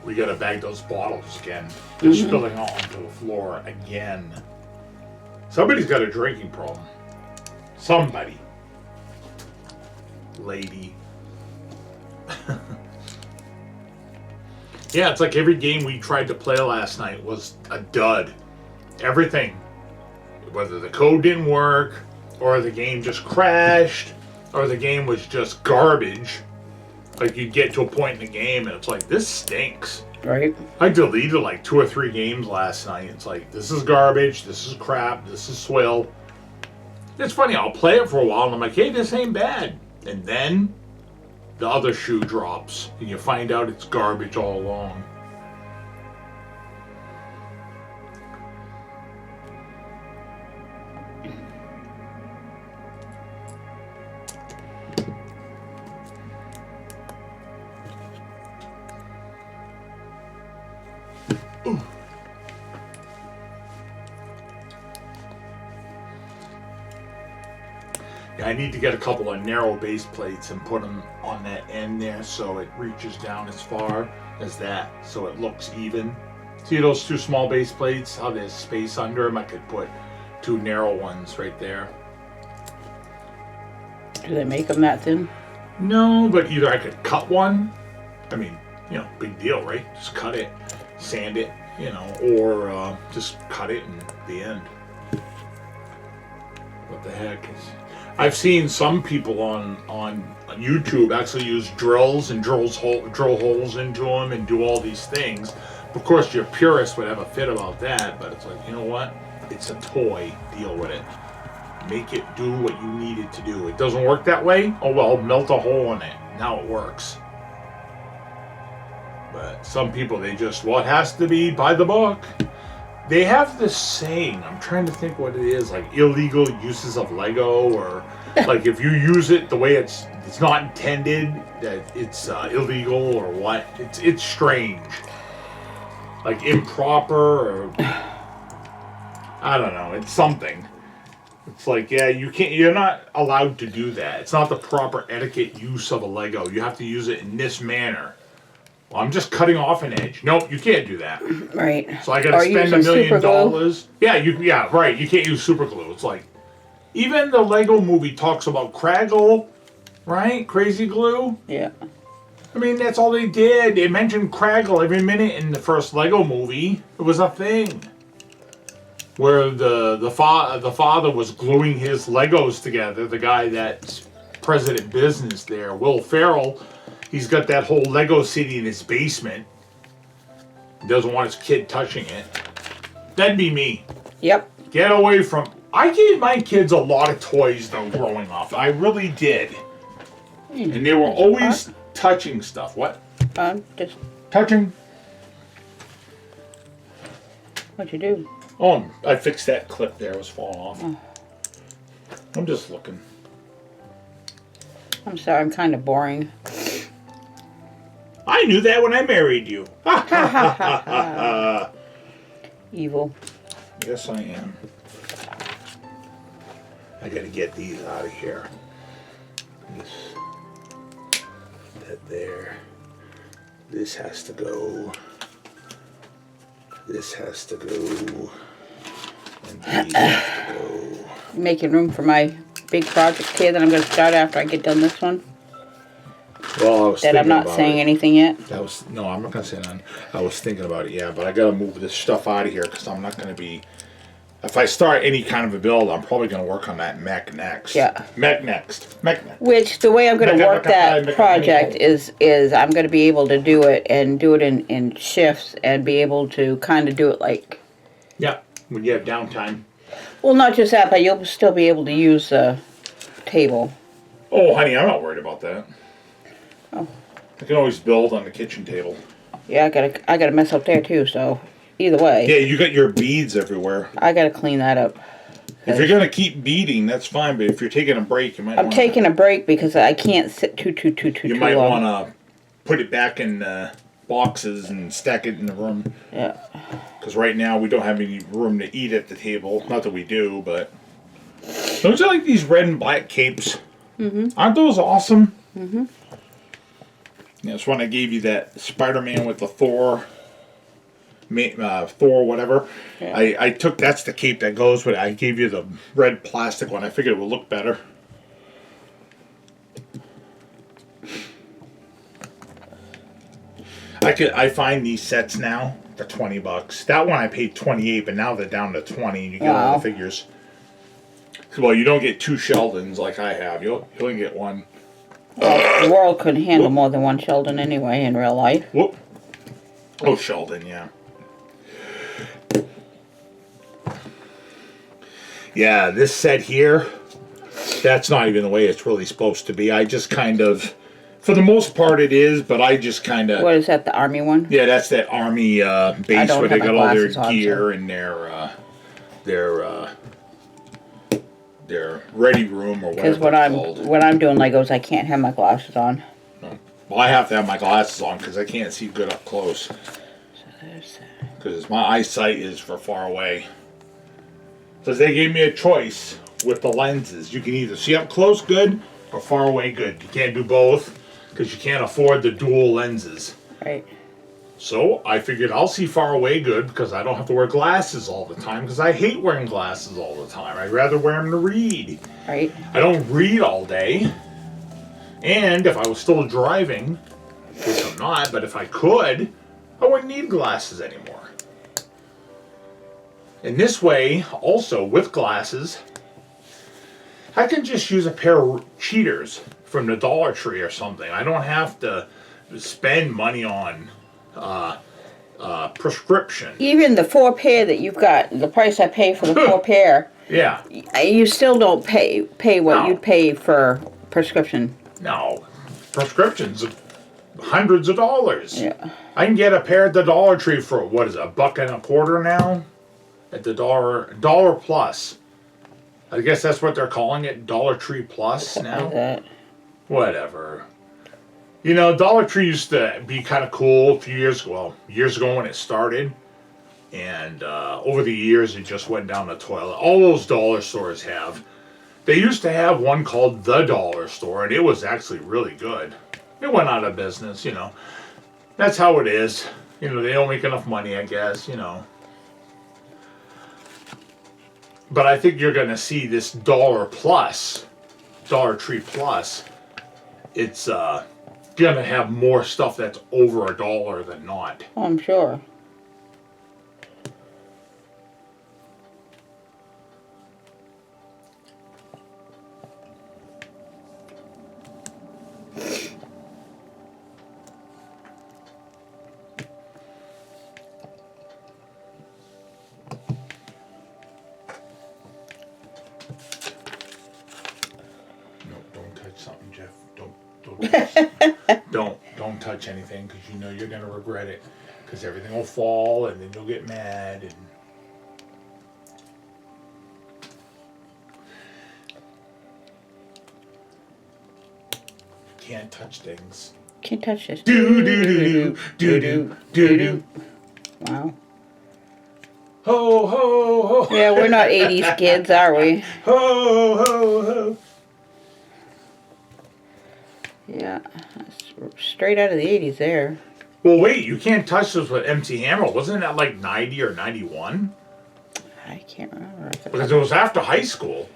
Speaker 2: We gotta bag those bottles again. They're spilling out onto the floor again. Somebody's got a drinking problem. Somebody. Lady. Yeah, it's like every game we tried to play last night was a dud. Everything. Whether the code didn't work, or the game just crashed, or the game was just garbage. Like, you get to a point in the game and it's like, this stinks.
Speaker 1: Right.
Speaker 2: I deleted like 2 or 3 games last night. It's like, this is garbage, this is crap, this is swill. It's funny, I'll play it for a while and I'm like, hey, this ain't bad. And then the other shoe drops and you find out it's garbage all along. Yeah, I need to get a couple of narrow base plates and put them on that end there so it reaches down as far as that, so it looks even. See those 2 small base plates, how there's space under them? I could put 2 narrow ones right there.
Speaker 1: Do they make them that thin?
Speaker 2: No, but either I could cut one. I mean, you know, big deal, right? Just cut it, sand it, you know, or just cut it and the end. What the heck is... I've seen some people on YouTube actually use drills and drill holes into them and do all these things. Of course, your purist would have a fit about that, but it's like, you know what? It's a toy. Deal with it. Make it do what you need it to do. It doesn't work that way? Oh well, melt a hole in it. Now it works. But some people, they just, well, it has to be by the book. They have this saying, I'm trying to think what it is, like illegal uses of Lego, or like if you use it the way it's not intended, that it's illegal or what. It's strange. Like improper, or I don't know, it's something. It's like, yeah, you're not allowed to do that. It's not the proper etiquette use of a Lego. You have to use it in this manner. Well, I'm just cutting off an edge. Nope, you can't do that.
Speaker 1: Right.
Speaker 2: So I got to spend $1 million. Yeah, right. You can't use super glue. It's like, even the Lego movie talks about Craggle, right? Crazy glue.
Speaker 1: Yeah.
Speaker 2: I mean, that's all they did. They mentioned Craggle every minute in the first Lego movie. It was a thing. Where the father was gluing his Legos together. The guy that's president business there, Will Ferrell. He's got that whole Lego city in his basement. He doesn't want his kid touching it. That'd be me.
Speaker 1: Yep.
Speaker 2: Get away from... I gave my kids a lot of toys, though, growing up. I really did. And they were always touching stuff. What?
Speaker 1: Just...
Speaker 2: Touching.
Speaker 1: What'd you do?
Speaker 2: Oh, I fixed that clip there. It was falling off. Oh. I'm just looking.
Speaker 1: I'm sorry, I'm kind of boring.
Speaker 2: I knew that when I married you.
Speaker 1: Evil.
Speaker 2: Yes, I am. I gotta get these out of here. That there. This has to go. This has to go. And these have to go.
Speaker 1: Making room for my big project here that I'm going to start after I get done this one.
Speaker 2: Well, I was
Speaker 1: that I'm not saying anything yet.
Speaker 2: No, I'm not gonna say none. I was thinking about it, yeah, but I gotta move this stuff out of here because I'm not gonna be. If I start any kind of a build, I'm probably gonna work on that mech next.
Speaker 1: Yeah.
Speaker 2: Mech next.
Speaker 1: Which the way I'm gonna work that project is I'm gonna be able to do it and do it in shifts and be able to kind of do it like.
Speaker 2: Yeah, when you have downtime.
Speaker 1: Well, not just that, but you'll still be able to use the table.
Speaker 2: Oh, honey, I'm not worried about that.
Speaker 1: Oh.
Speaker 2: I can always build on the kitchen table.
Speaker 1: Yeah, I gotta mess up there too. So either way.
Speaker 2: Yeah, you got your beads everywhere.
Speaker 1: I gotta clean that up.
Speaker 2: If you're gonna keep beading, that's fine. But if you're taking a break, you might.
Speaker 1: I'm taking a break because I can't sit too long.
Speaker 2: You might want to put it back in boxes and stack it in the room.
Speaker 1: Yeah.
Speaker 2: Because right now we don't have any room to eat at the table. Not that we do, but don't you like these red and black capes? Mm-hmm. Aren't those awesome? Mm-hmm. That's when I gave you that Spider-Man with the Thor, whatever. Yeah. I took, that's the cape that goes with it. I gave you the red plastic one. I figured it would look better. I find these sets now, they're $20. That one I paid $28, but now they're down to $20 and you get all the figures. Well, you don't get two Sheldons like I have. You only get one.
Speaker 1: Well, the world couldn't handle more than one Sheldon anyway in real life.
Speaker 2: Whoop. Oh, Sheldon, yeah. Yeah, this set here, that's not even the way it's really supposed to be. I just kind of, for the most part it is, but I just kind of...
Speaker 1: What is that, the Army one?
Speaker 2: Yeah, that's that Army base where they got all their gear and their ready room or whatever.
Speaker 1: Because when I'm doing Legos, I can't have my glasses on.
Speaker 2: No. Well, I have to have my glasses on because I can't see good up close. Because my eyesight is for far away. Because they gave me a choice with the lenses. You can either see up close good or far away good. You can't do both because you can't afford the dual lenses.
Speaker 1: Right.
Speaker 2: So I figured I'll see far away good because I don't have to wear glasses all the time because I hate wearing glasses all the time. I'd rather wear them to read.
Speaker 1: Right.
Speaker 2: I don't read all day. And if I was still driving, which I'm not, but if I could, I wouldn't need glasses anymore. And this way, also with glasses, I can just use a pair of cheaters from the Dollar Tree or something. I don't have to spend money on prescription.
Speaker 1: Even the 4 pair that you've got, the price I pay for the 4 pair.
Speaker 2: Yeah.
Speaker 1: You still don't pay what you'd pay for prescription.
Speaker 2: No. Prescriptions of hundreds of dollars.
Speaker 1: Yeah.
Speaker 2: I can get a pair at the Dollar Tree for, what is it, $1.25 now? At the Dollar Plus. I guess that's what they're calling it, Dollar Tree Plus now.
Speaker 1: Like that.
Speaker 2: Whatever. You know, Dollar Tree used to be kind of cool a few years ago. Years ago when it started. And over the years, it just went down the toilet. All those dollar stores have. They used to have one called The Dollar Store, and it was actually really good. It went out of business, you know. That's how it is. You know, they don't make enough money, I guess, you know. But I think you're going to see this Dollar Tree Plus. It's going to have more stuff that's over $1 than not.
Speaker 1: Oh, I'm sure.
Speaker 2: Something, Jeff. Don't touch anything because you know you're gonna regret it because everything will fall and then you'll get mad and you can't touch things.
Speaker 1: Can't touch this.
Speaker 2: Do do do do do do do.
Speaker 1: Wow.
Speaker 2: Ho ho ho.
Speaker 1: Yeah, we're not 80s kids, are we?
Speaker 2: Ho ho ho.
Speaker 1: Yeah, that's straight out of the 80s there.
Speaker 2: Well, wait, you can't touch this with MC Hammer. Wasn't that like 90 or 91?
Speaker 1: I can't remember.
Speaker 2: Because it was after high school.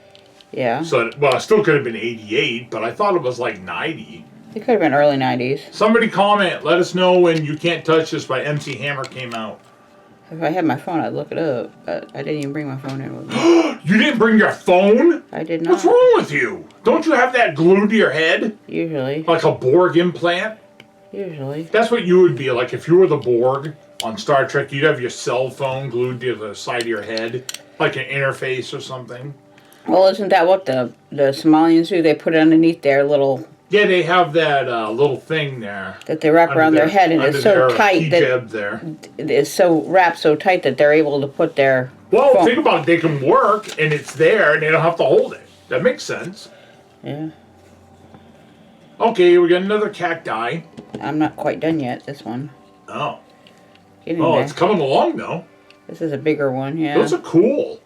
Speaker 1: Yeah.
Speaker 2: So, well, it still could have been 88, but I thought it was like 90.
Speaker 1: It could have been early 90s.
Speaker 2: Somebody comment. Let us know when You Can't Touch This by MC Hammer came out.
Speaker 1: If I had my phone, I'd look it up. But I didn't even bring my phone in with me.
Speaker 2: You didn't bring your phone?
Speaker 1: I did not.
Speaker 2: What's wrong with you? Don't you have that glued to your head?
Speaker 1: Usually.
Speaker 2: Like a Borg implant?
Speaker 1: Usually.
Speaker 2: That's what you would be like if you were the Borg on Star Trek. You'd have your cell phone glued to the side of your head, like an interface or something.
Speaker 1: Well, isn't that what the Somalians do? They put it underneath their little...
Speaker 2: Yeah, they have that little thing there.
Speaker 1: That they wrap around their head, and it's so tight that...
Speaker 2: there.
Speaker 1: It's so wrapped so tight that they're able to put their...
Speaker 2: Well,
Speaker 1: phone.
Speaker 2: think about it. They can work, and it's there, and they don't have to hold it. That makes sense.
Speaker 1: Yeah.
Speaker 2: Okay, we got another cacti.
Speaker 1: I'm not quite done yet, this one.
Speaker 2: Oh.
Speaker 1: Getting
Speaker 2: Oh,
Speaker 1: there.
Speaker 2: it's coming along, though.
Speaker 1: This is a bigger one, yeah.
Speaker 2: Those are cool.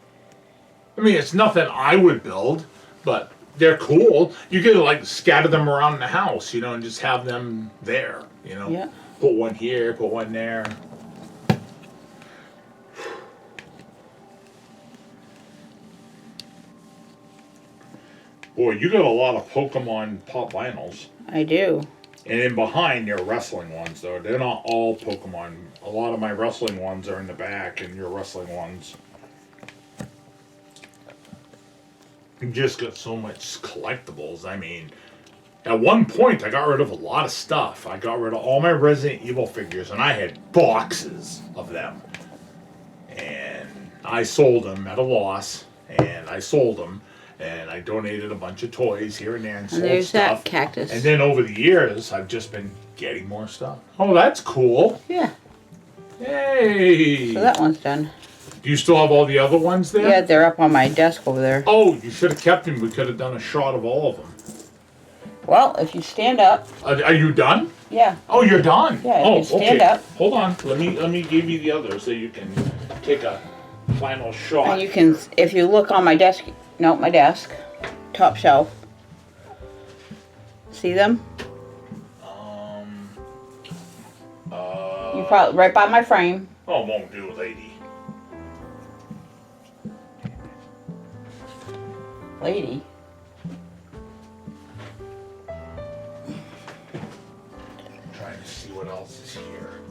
Speaker 2: I mean, it's nothing I would build, but they're cool. You could, like, scatter them around the house, you know, and just have them there, you know.
Speaker 1: Yeah.
Speaker 2: Put one here, put one there. Boy, you got a lot of Pokemon pop vinyls.
Speaker 1: I do.
Speaker 2: And in behind, they're wrestling ones, though. They're not all Pokemon. A lot of my wrestling ones are in the back, and your wrestling ones. You just got so much collectibles. I mean, at one point, I got rid of a lot of stuff. I got rid of all my Resident Evil figures, and I had boxes of them. And I sold them at a loss, and I sold them. And I donated a bunch of toys here and there and sold
Speaker 1: there's
Speaker 2: stuff.
Speaker 1: that cactus.
Speaker 2: And then over the years, I've just been getting more stuff. Oh, that's cool.
Speaker 1: Yeah.
Speaker 2: Yay.
Speaker 1: So that one's done.
Speaker 2: Do you still have all the other ones there?
Speaker 1: Yeah, they're up on my desk over there.
Speaker 2: Oh, you should have kept them. We could have done a shot of all of them.
Speaker 1: Well, if you stand up.
Speaker 2: Are you done?
Speaker 1: Yeah.
Speaker 2: Oh, you're done?
Speaker 1: Yeah, if
Speaker 2: oh,
Speaker 1: you stand
Speaker 2: okay.
Speaker 1: up.
Speaker 2: Hold on. Let me give you the others so you can take a final shot.
Speaker 1: And you can, if you look on my desk, no, my desk, top shelf. See them? You probably right by my frame.
Speaker 2: Oh, won't do, lady.
Speaker 1: Lady.
Speaker 2: I'm trying to see what else is here.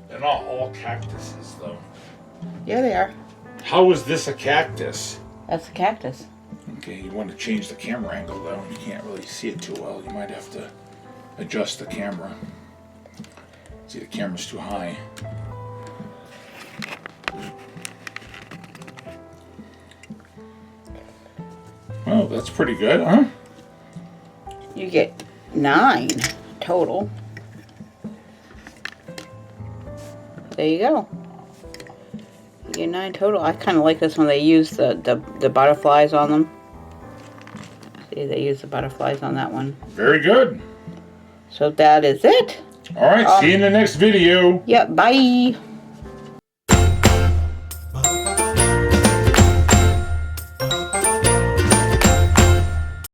Speaker 2: They're not all cactuses, though.
Speaker 1: Yeah, they are.
Speaker 2: How is this a cactus?
Speaker 1: That's a cactus.
Speaker 2: Okay, you want to change the camera angle, though. You can't really see it too well. You might have to adjust the camera. See, the camera's too high. Oh, that's pretty good, huh?
Speaker 1: You get 9 total. There you go. You get 9 total. I kind of like this one. They use the butterflies on them. See, they use the butterflies on that one.
Speaker 2: Very good.
Speaker 1: So that is it.
Speaker 2: All right, see you in the next video.
Speaker 1: Yep, bye.